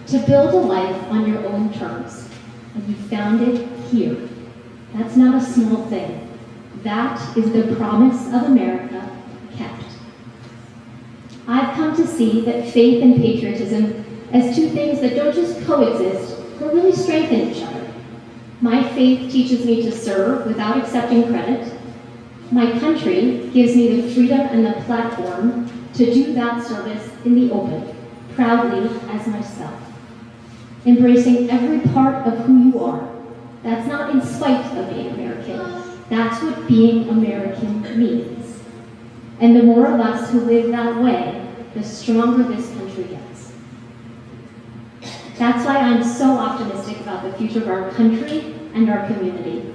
to build a life on your own terms. And you found it here. That's not a small thing. That is the promise of America kept. I've come to see that faith and patriotism as two things that don't just coexist, but really strengthen each other. My faith teaches me to serve without accepting credit. My country gives me the freedom and the platform to do that service in the open, proudly as myself. Embracing every part of who you are. That's not in spite of being American. That's what being American means. And the more of us who live that way, the stronger this country gets. That's why I'm so optimistic about the future of our country and our community.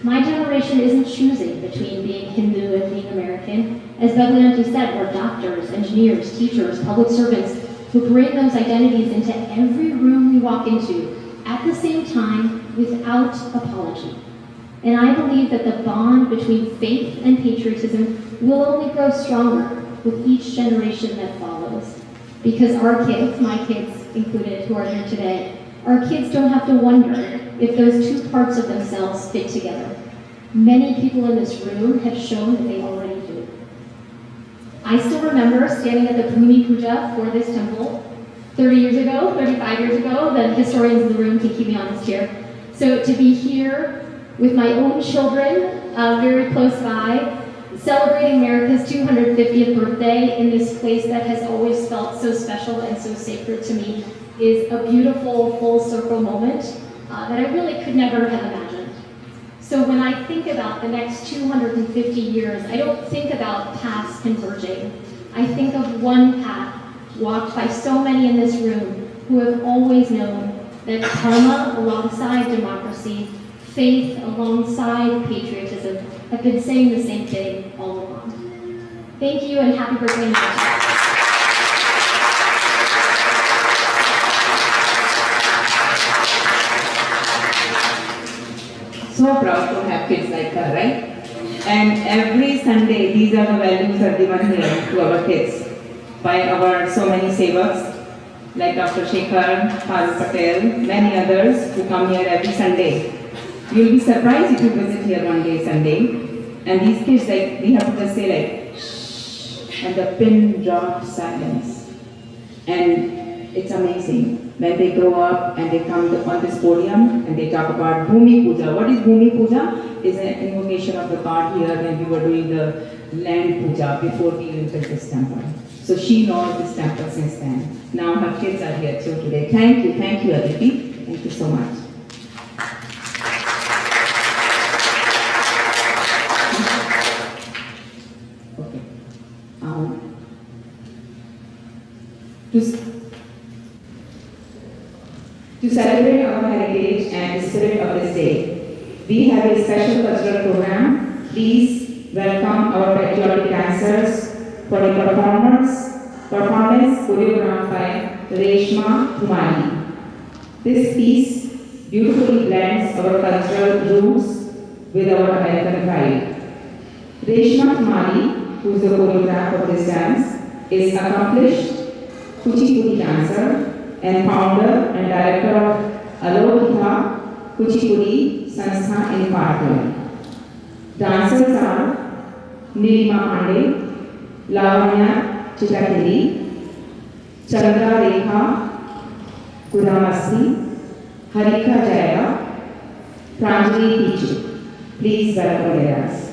My generation isn't choosing between being Hindu and being American. As Bhagavathi said, we're doctors, engineers, teachers, public servants who bring those identities into every room we walk into at the same time without apology. And I believe that the bond between faith and patriotism will only grow stronger with each generation that follows. Because our kids, my kids included who are here today, our kids don't have to wonder if those two parts of themselves fit together. Many people in this room have shown that they already do. I still remember standing at the Bhumi Puja for this temple 30 years ago, 35 years ago. The historians in the room can keep me honest here. So to be here with my own children, very close by, celebrating America's 250th birthday in this place that has always felt so special and so sacred to me is a beautiful full circle moment that I really could never have imagined. So when I think about the next 250 years, I don't think about paths converging. I think of one path walked by so many in this room who have always known that karma alongside democracy, faith alongside patriotism, have been saying the same thing all along. Thank you and happy birthday, America. So proud to have kids like her, right? And every Sunday, these are the values are given here to our kids by our so many sevaks, like Dr. Shekhar, Farooq Patel, many others who come here every Sunday. You'll be surprised if you visit here one day Sunday, and these kids, like, we have to just say like, shh, and the pin drop silence. And it's amazing when they grow up and they come on this podium and they talk about Bhumi Puja. What is Bhumi Puja? It's an invocation of the god here when we were doing the land puja before we even built this temple. So she knows this temple since then. Now her kids are here too today. Thank you, Aditi. Thank you so much. Okay. To celebrate our heritage and the spirit of this day, we have a special cultural program. Please welcome our patriotic dancers for a performance choreographed by Reshma Kumari. This piece beautifully blends our cultural roots with our American pride. Reshma Kumari, who is the choreographer of this dance, is accomplished Kuchipudi dancer and founder and director of Alokita Kuchipudi Sanstha in Patna. Dancers are Nilima Pandey, Lavanya Chittakiri, Chandra Rekha Kudamasti, Harika Jaya, Pranjali Pichu. Please welcome us.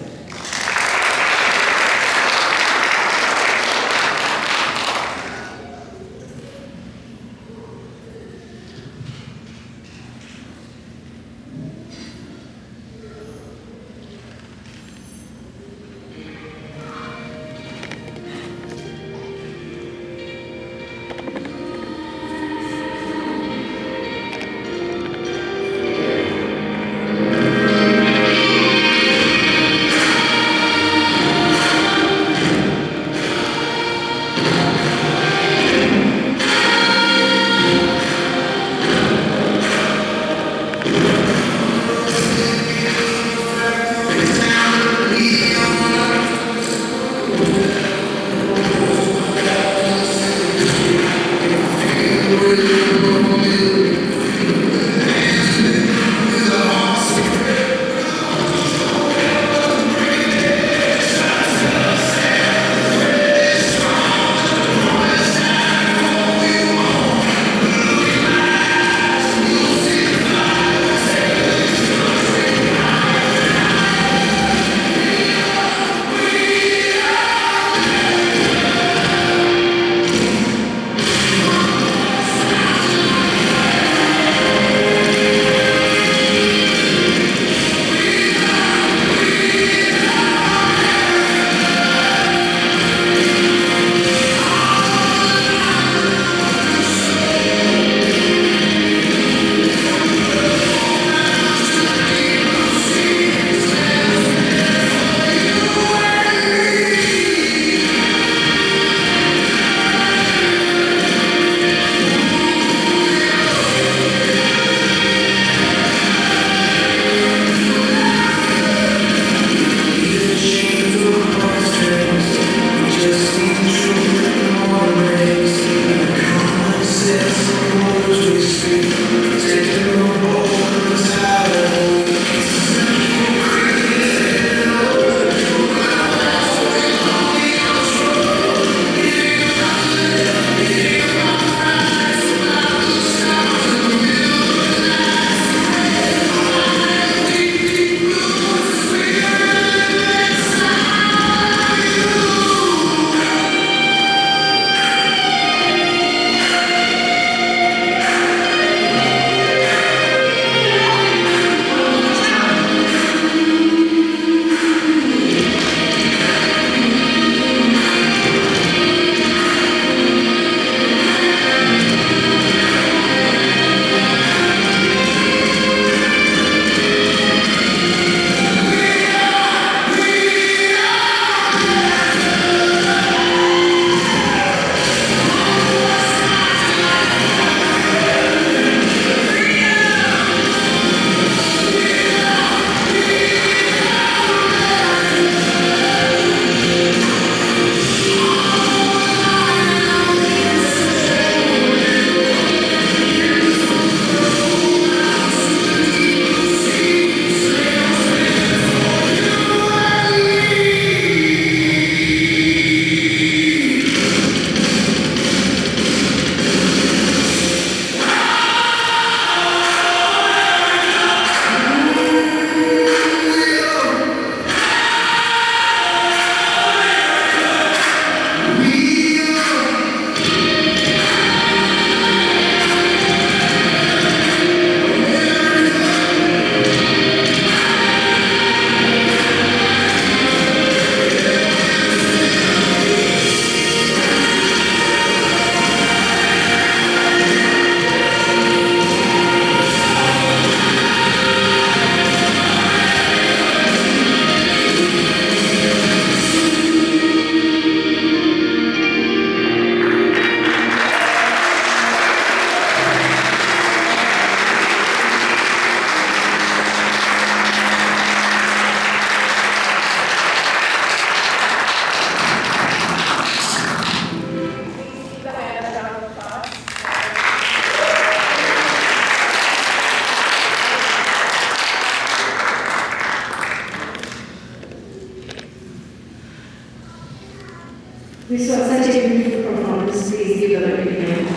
This was such a beautiful performance. Please give her a big hand.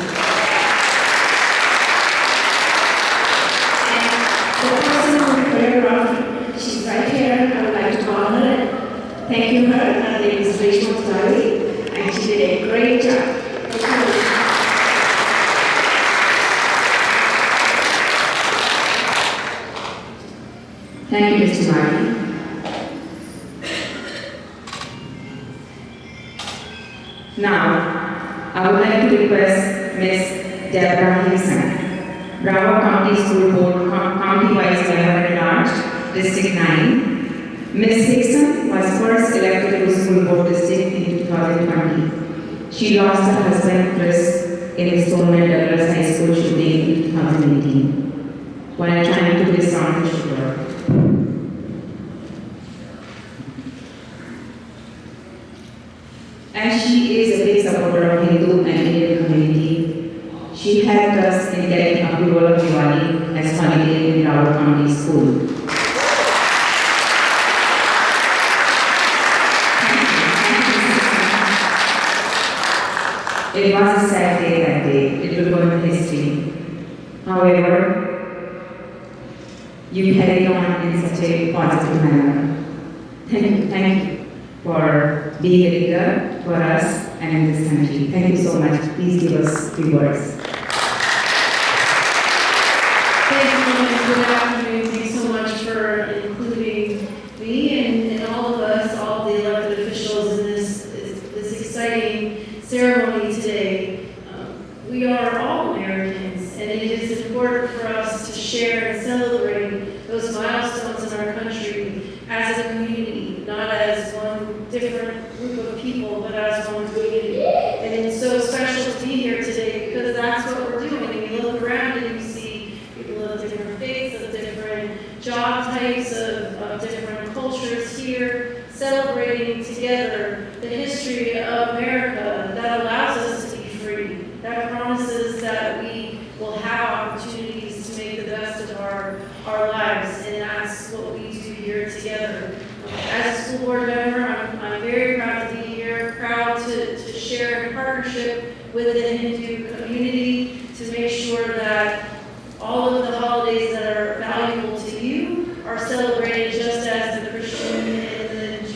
And the person who choreographed, she's right here. I would like to call her and thank you her. Her name is Ramseva Dal, and she did a great job. Thank you, Mr. Martin. Now, I would like to request Ms. Deborah Hickson, Broward County School Board County Vice Mayor at Large, District 9. Ms. Hickson was first elected to the School Board District in 2020. She lost her husband Chris in the Stoneman Douglas High School shooting in 2018 while trying to disarm the shooter. She helped us in getting approval of Diwali as holiday in our county school. It was a sad day that day. It will go into history. However, you carried on in such a positive manner. Thank you for being a leader for us and in this country. Thank you so much. Please give us 3 words. Thank you, and good afternoon. Thanks so much for including me and all of us, all the elected officials in this exciting ceremony today. We are all Americans, and it is important for us to share and celebrate those milestones in our country as a community, not as one different group of people, but as one community. And it's so special to be here today because that's what we're doing. And you look around and you see people of different faiths, of different job types, of different cultures here, celebrating together the history of America that allows us to be free, that promises that we will have opportunities to make the best of our lives, and that's what we do here together. As a school board member, I'm very proud to be here, proud to share in partnership with the Hindu community to make sure that all of the holidays that are valuable to you are celebrated just as the Christian and the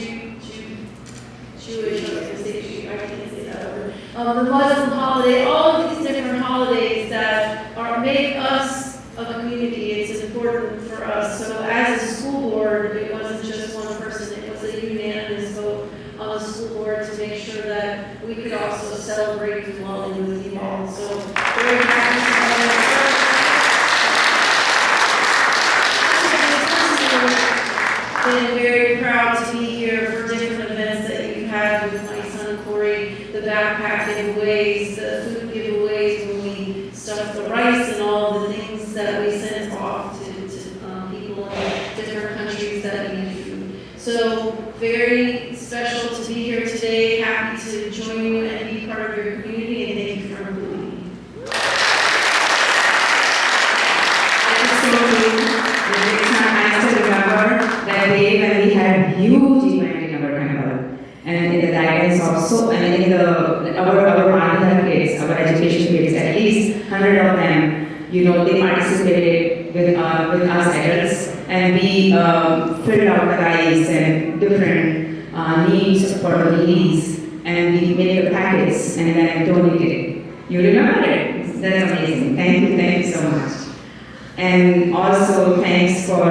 Jewish, I was going to say Jew, I can't say that word, the Muslim holiday, all of these different holidays that make us a community. It's important for us. So as a school board, it wasn't just one person, it was a unanimous vote on the school board to make sure that we could also celebrate Diwali with you all. So very happy to been very proud to be here for different events that you've had with my son Corey, the backpack giveaways, the food giveaways, when we stuffed the rice and all the things that we sent off to people in different countries that need food. So very special to be here today. Happy to join you and be part of your community, and thank you for including me. That day when we had huge event in our temple, and in the guidance of our Madhya kids, our education kids, at least 100 of them, they participated with us adults, and we filled out the rice and different needs for the ladies, and we made the packets and then donated it. You remember it? That's amazing. Thank you so much. And also thanks for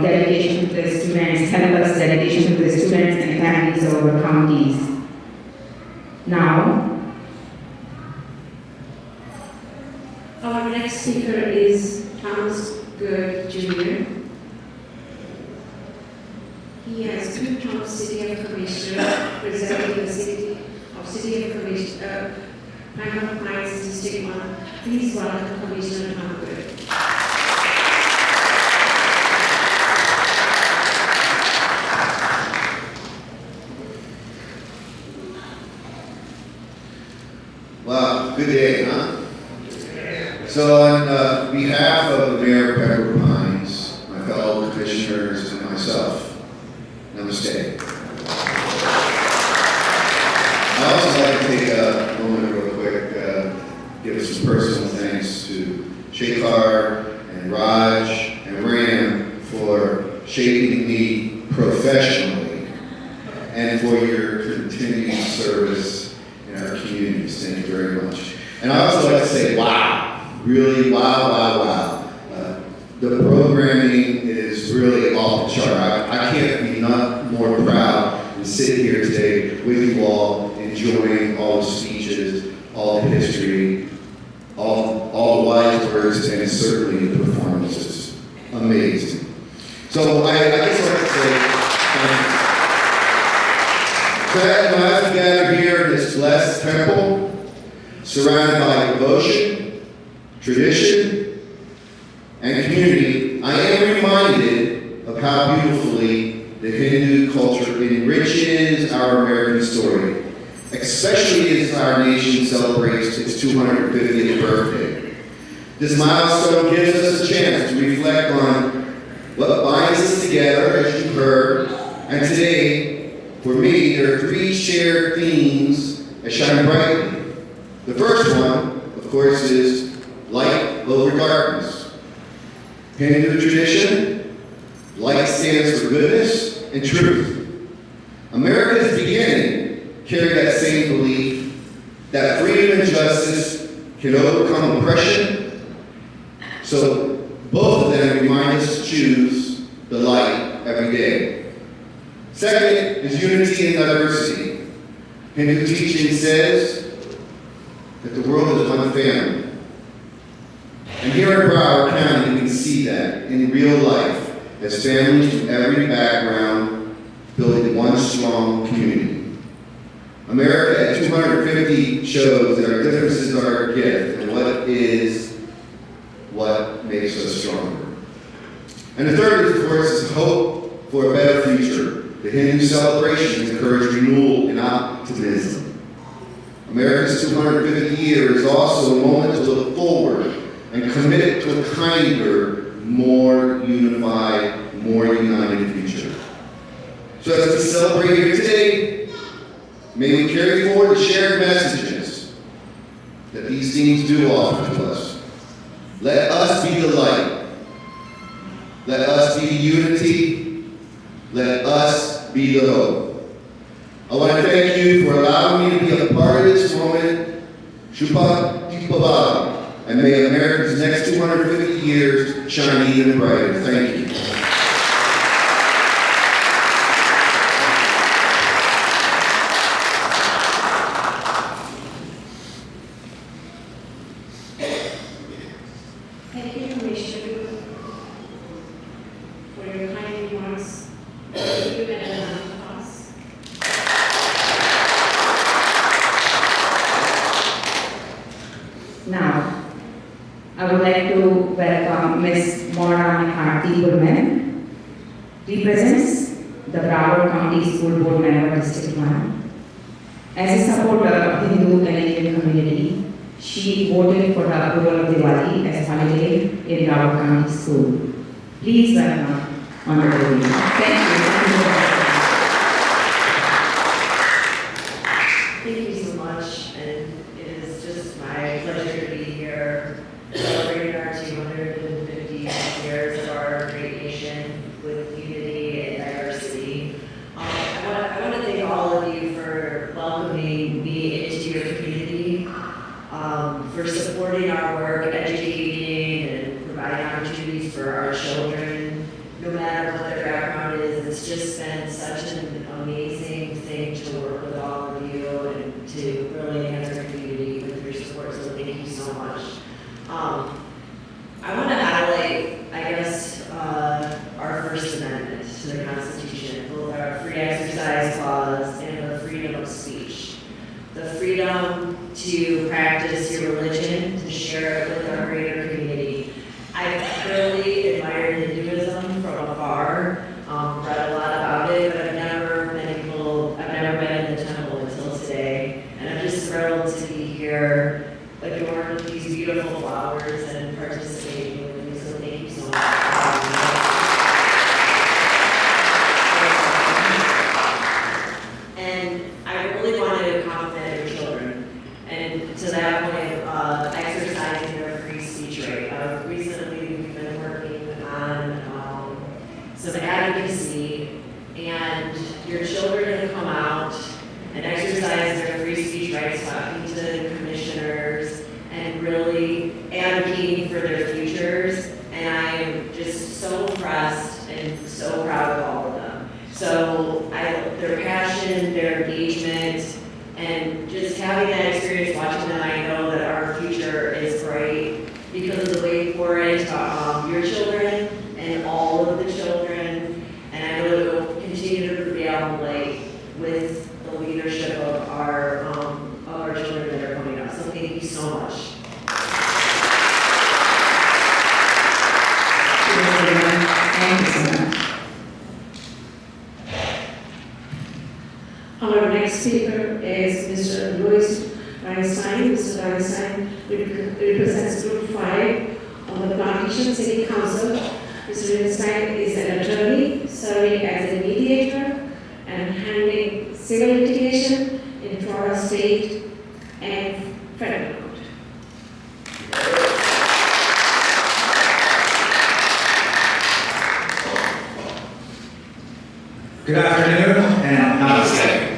dedication to the students, campus dedication to the students and families of our counties. Now, our next speaker is Thomas Good Jr. He has 2 terms City of Commissioner, representing the City of Commissioner, Pine Pines District 1. Please welcome Commissioner Tom Good. Wow, good day, huh? So on behalf of the Mayor of Pembroke Pines, my fellow commissioners, and myself, namaste. I'd also like to take a moment real quick, give some personal thanks to Shekhar and Raj and Ram for shaping me professionally and for your continued service in our communities. Thank you very much. And I also like to say, wow. Really, wow. The programming is really off the chart. I can't be not more proud than sit here today with you all, enjoying all the speeches, all the history, all the wise words, and certainly the performances. Amazing. So I just like to say, as we gather here in this blessed temple, surrounded by devotion, tradition, and community, I am reminded of how beautifully the Hindu culture enriches our American story especially as our nation celebrates its 250th birthday. This milestone gives us a chance to reflect on what binds us together, as you've heard, and today, for me, there are three shared themes that shine brightly. The first one, of course, is light over darkness. Hindu tradition, light stands for goodness and truth. America's beginning carried that same belief that freedom and justice can overcome oppression. So both of them remind us to choose the light every day. Second is unity and diversity. Hindu teaching says that the world is one family. And here in Broward County, we can see that in real life as families from every background building one strong community. America at 250 shows that our differences are our gift, and what makes us stronger. And the third, of course, is hope for a better future. The Hindu celebrations encourage renewal and optimism. America's 250th year is also a moment to look forward and commit to a kinder, more unified, more united future. So as we celebrate here today, may we carry forward the shared messages that these themes do offer to us. Let us be the light. Let us be the unity. Let us be the hope. I want to thank you for allowing me to be a part of this moment. Shubha Deepavali. And may America's next 250 years shine even brighter. Thank you. Thank you, Commissioner, for your kind remarks. Thank you, and us. Now, I would like to welcome Ms. Mona McCarthy Goodman, represents the Broward County School Board Member District 1. As a supporter of the Hindu Canadian community, she voted for the approval of Diwali as holiday in Broward County School. Please welcome Honorable Lady. Thank you. Thank you so much, and it is just my pleasure to be here celebrating our 250 years of our great nation with unity and diversity. I want to thank all of you for welcoming me into your community, for supporting our work, educating, and providing opportunities for our children, no matter what their background is. It's just been such an amazing thing to work with all of you and to really enhance our community with your support, so thank you so much. I want to highlight, I guess, our First Amendment to the Constitution, both our free exercise clause and the freedom of speech. The freedom to practice your religion, to share it with our greater community. I really admired Hinduism from afar, read a lot about it, but I've never been in the temple until today. And I'm just thrilled to be here, adorned with these beautiful flowers and participating with you, so thank you so much. And I really wanted to compliment your children, and to that point, exercising their free speech right. Recently, we've been working on some advocacy, and your children have come out and exercised their free speech rights, talking to commissioners and really advocating for their futures. And I am just so impressed and so proud of all of them. So their passion, their engagement, and just having that experience watching them, I know that our future is bright because of the way you pour into your children and all of the children. And I know it will continue to prevail like with the leadership of our children that are coming up. So thank you so much. Thank you so much. Our next speaker is Mr. Louis Weinstein. Mr. Weinstein represents Group 5 of the Plantation City Council. Mr. Weinstein is an attorney serving as a mediator and handling civil litigation in Florida State and federal court. Good afternoon and namaste.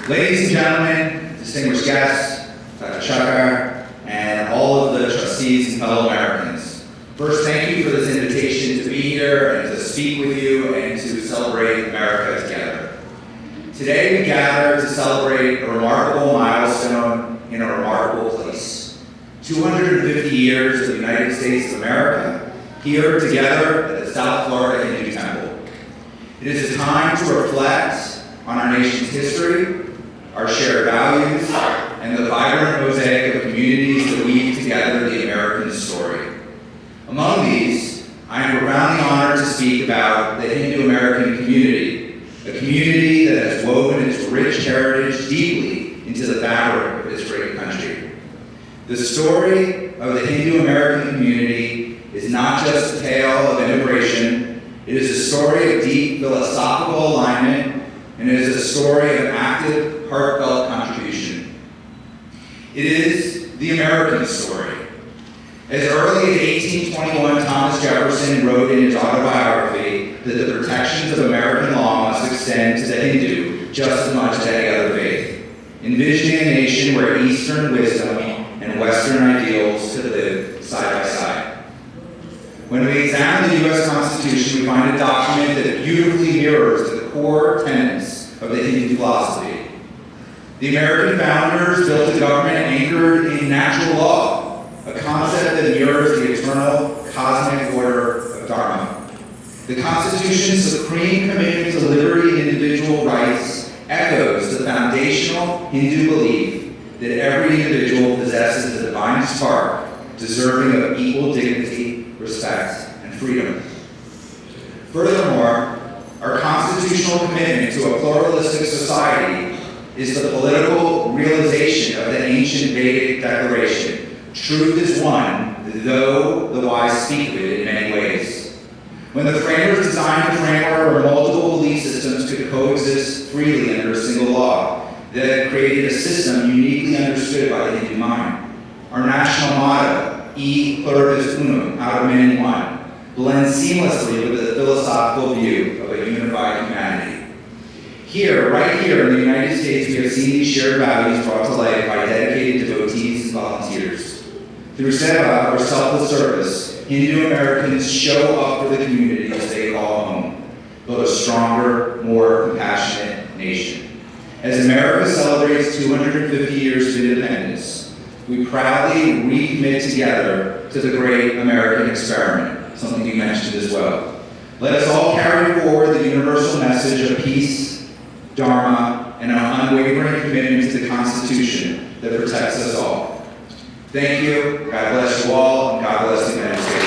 Ladies and gentlemen, distinguished guests, Dr. Chakar, and all of the trustees and fellow Americans. First, thank you for this invitation to be here and to speak with you and to celebrate America together. Today we gather to celebrate a remarkable milestone in a remarkable place. 250 years of the United States of America, here together at the South Florida Hindu Temple. It is a time to reflect on our nation's history, our shared values, and the vibrant mosaic of communities that weave together the American story. Among these, I am profoundly honored to speak about the Hindu-American community, a community that has woven its rich heritage deeply into the fabric of this great country. The story of the Hindu-American community is not just a tale of immigration. It is a story of deep philosophical alignment, and it is a story of active, heartfelt contribution. It is the American story. As early as 1821, Thomas Jefferson wrote in his autobiography that the protections of American law must extend to the Hindu just as much as any other faith, envisioning a nation where Eastern wisdom and Western ideals could live side by side. When we examine the U.S. Constitution, we find a document that beautifully mirrors the core tenets of the Hindu philosophy. The American founders built a government anchored in natural law, a concept that mirrors the eternal cosmic order of Dharma. The Constitution's supreme commitment to liberty and individual rights echoes the foundational Hindu belief that every individual possesses the divine spark, deserving of equal dignity, respect, and freedom. Furthermore, our constitutional commitment to a pluralistic society is the political realization of the ancient Vedic declaration. Truth is one, though the wise speak of it in many ways. When the framers designed a framework where multiple belief systems could coexist freely under a single law, that created a system uniquely understood by the Hindu mind. Our national motto, E pluribus unum, out of many one, blends seamlessly with the philosophical view of a unified humanity. Here, right here in the United States, we have seen these shared values brought to life by dedicated devotees and volunteers. Through seva, or selfless service, Hindu Americans show up for the communities they call home, build a stronger, more compassionate nation. As America celebrates 250 years of independence, we proudly recommit together to the great American experiment, something you mentioned as well. Let us all carry forward the universal message of peace, dharma, and an unwavering commitment to the Constitution that protects us all. Thank you, God bless you all, and God bless the United States.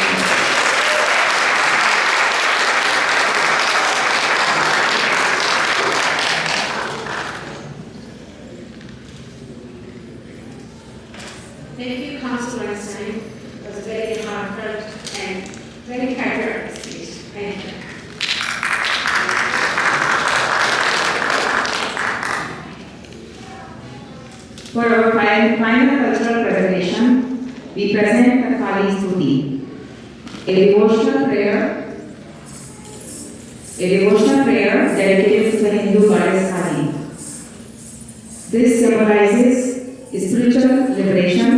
Thank you, Councilor Weinstein. It was a very heartfelt and very patriotic speech. Thank you. For our final cultural presentation, we present the Kali Stuti, a devotional prayer dedicated to the Hindu goddess Kali. This symbolizes spiritual liberation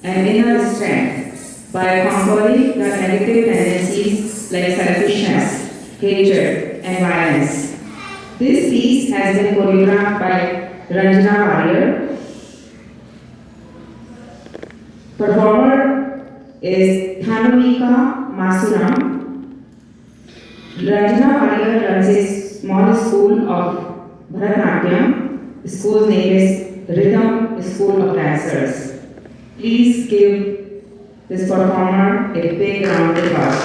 and inner strength by conquering the negative tendencies like selfishness, hatred, and violence. This piece has been choreographed by Ranjana Warrior. Performer is Thanumika Masuram. Ranjana Warrior runs a small school of Bharatanatyam. The school's name is Rhythm School of Dancers. Please give this performer a big round of applause.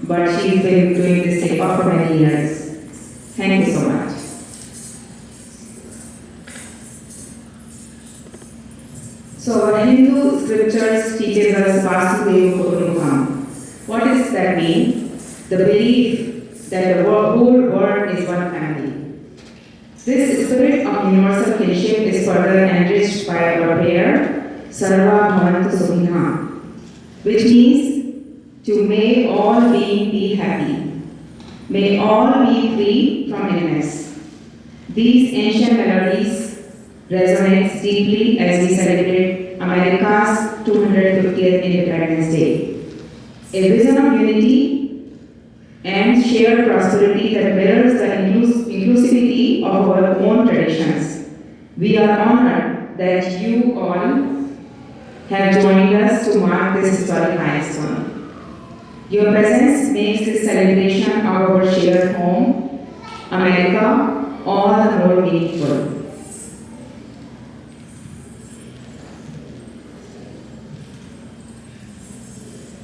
but she's been doing this takeoff for many years. Thank you so much. So our Hindu scriptures teaches us Vasudev Kutumbakam. What does that mean? The belief that the whole world is one family. This spirit of universal kinship is further enriched by our prayer, Sarva Bhavantu Sukhinah, which means to may all beings be happy. May all be free from illness. These ancient melodies resonate deeply as we celebrate America's 250th Independence Day. A vision of unity and shared prosperity that mirrors the inclusivity of our own traditions. We are honored that you all have joined us to mark this historic milestone. Your presence makes this celebration of our shared home, America, all the more meaningful.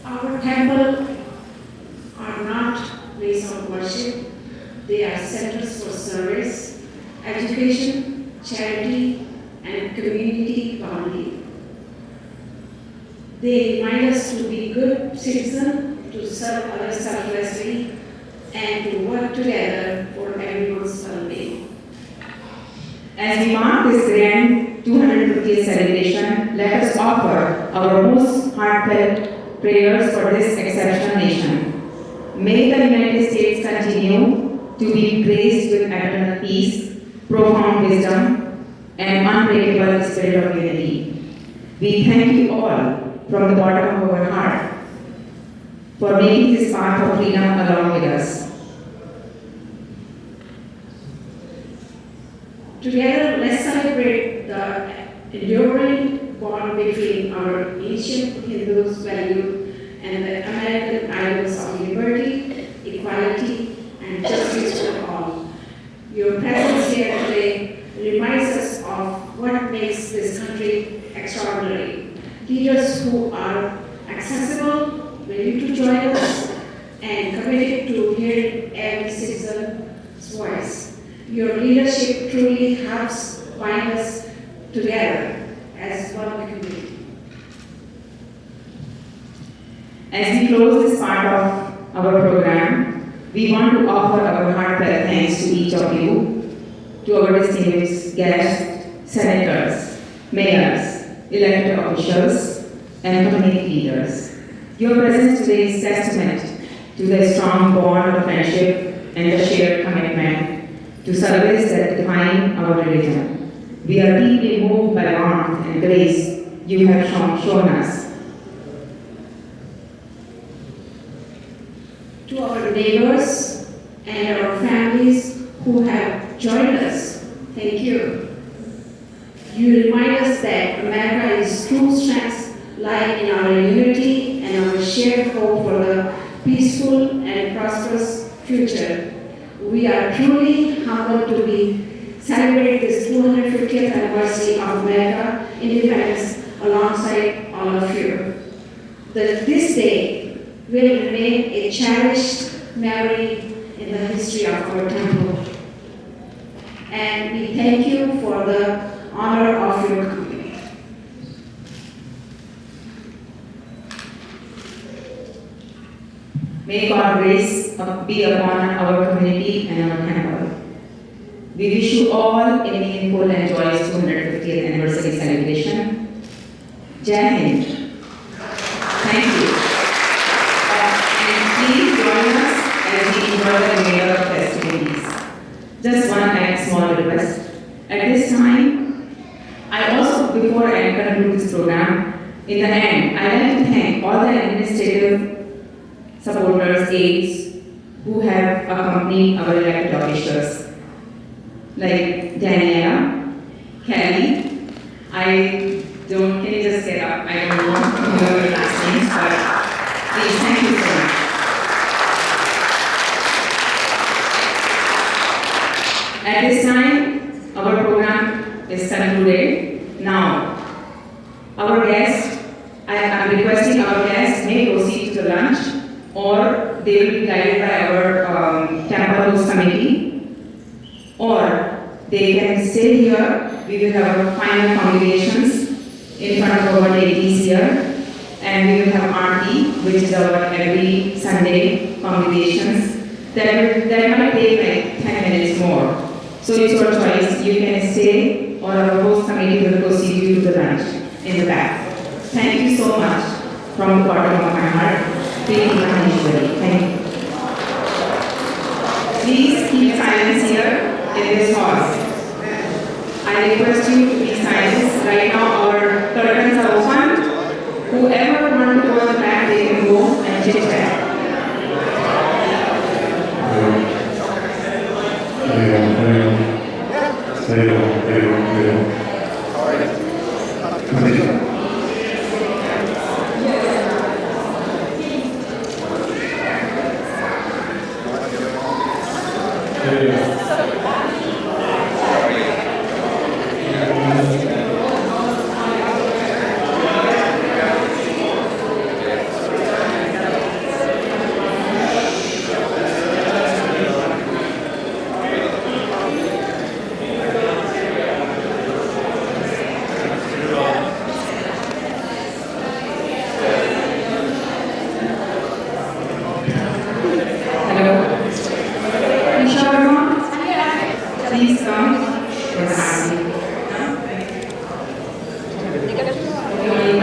Our temple are not places of worship. They are centers for service, education, charity, and community bonding. They remind us to be good citizens, to serve others selflessly, and to work together for everyone's well-being. As we mark this grand 250th celebration, let us offer our most heartfelt prayers for this exceptional nation. May the United States continue to be graced with eternal peace, profound wisdom, and unbreakable spirit of unity. We thank you all from the bottom of our heart for making this path of freedom along with us. Together, let's celebrate the enduring bond between our ancient Hindus' value and the American ideals of liberty, equality, and justice for all. Your presence here today reminds us of what makes this country extraordinary. Leaders who are accessible, ready to join us, and committed to hearing every citizen's voice. Your leadership truly helps bind us together as one community. As we close this part of our program, we want to offer our heartfelt thanks to each of you, to our distinguished guests, senators, mayors, elected officials, and community leaders. Your presence today is testament to the strong bond of friendship and the shared commitment to service that define our religion. We are deeply moved by warmth and grace you have shown us. To our neighbors and our families who have joined us, thank you. You remind us that America's true strengths lie in our unity and our shared hope for the peaceful and prosperous future. We are truly humbled to be celebrate this 250th anniversary of America independence alongside all of you. This day will remain a cherished memory in the history of our temple. And we thank you for the honor of your company. May God's grace be upon our community and our temple. We wish you all a meaningful and joyous 250th anniversary celebration. Jai Hind. Thank you. And please join us as we enjoy the remainder of festivities. Just one small request. At this time, I also, before I conclude this program, in the end, I like to thank all the administrative supporters, aides, who have accompanied our elected officials, like Daniela, Kelly. Can you just get up? I don't know your last names, but please, thank you so much. At this time, our program is concluded. Now, our guests, I am requesting our guests may proceed to the lunch or they will be guided by our temple host committee, or they can stay here. We will have our final congregations in front of our deities here, and we will have Aarti, which is our every Sunday congregations. That might take like 10 minutes more. So it's your choice. You can stay, or our host committee will proceed you to the lunch in the back. Thank you so much from the bottom of my heart. Thank you. Please keep silence here in this hall. I request you to be silent. Right now our curtains are open. Whoever wants to go in the back, they can go and chit chat. Please come for the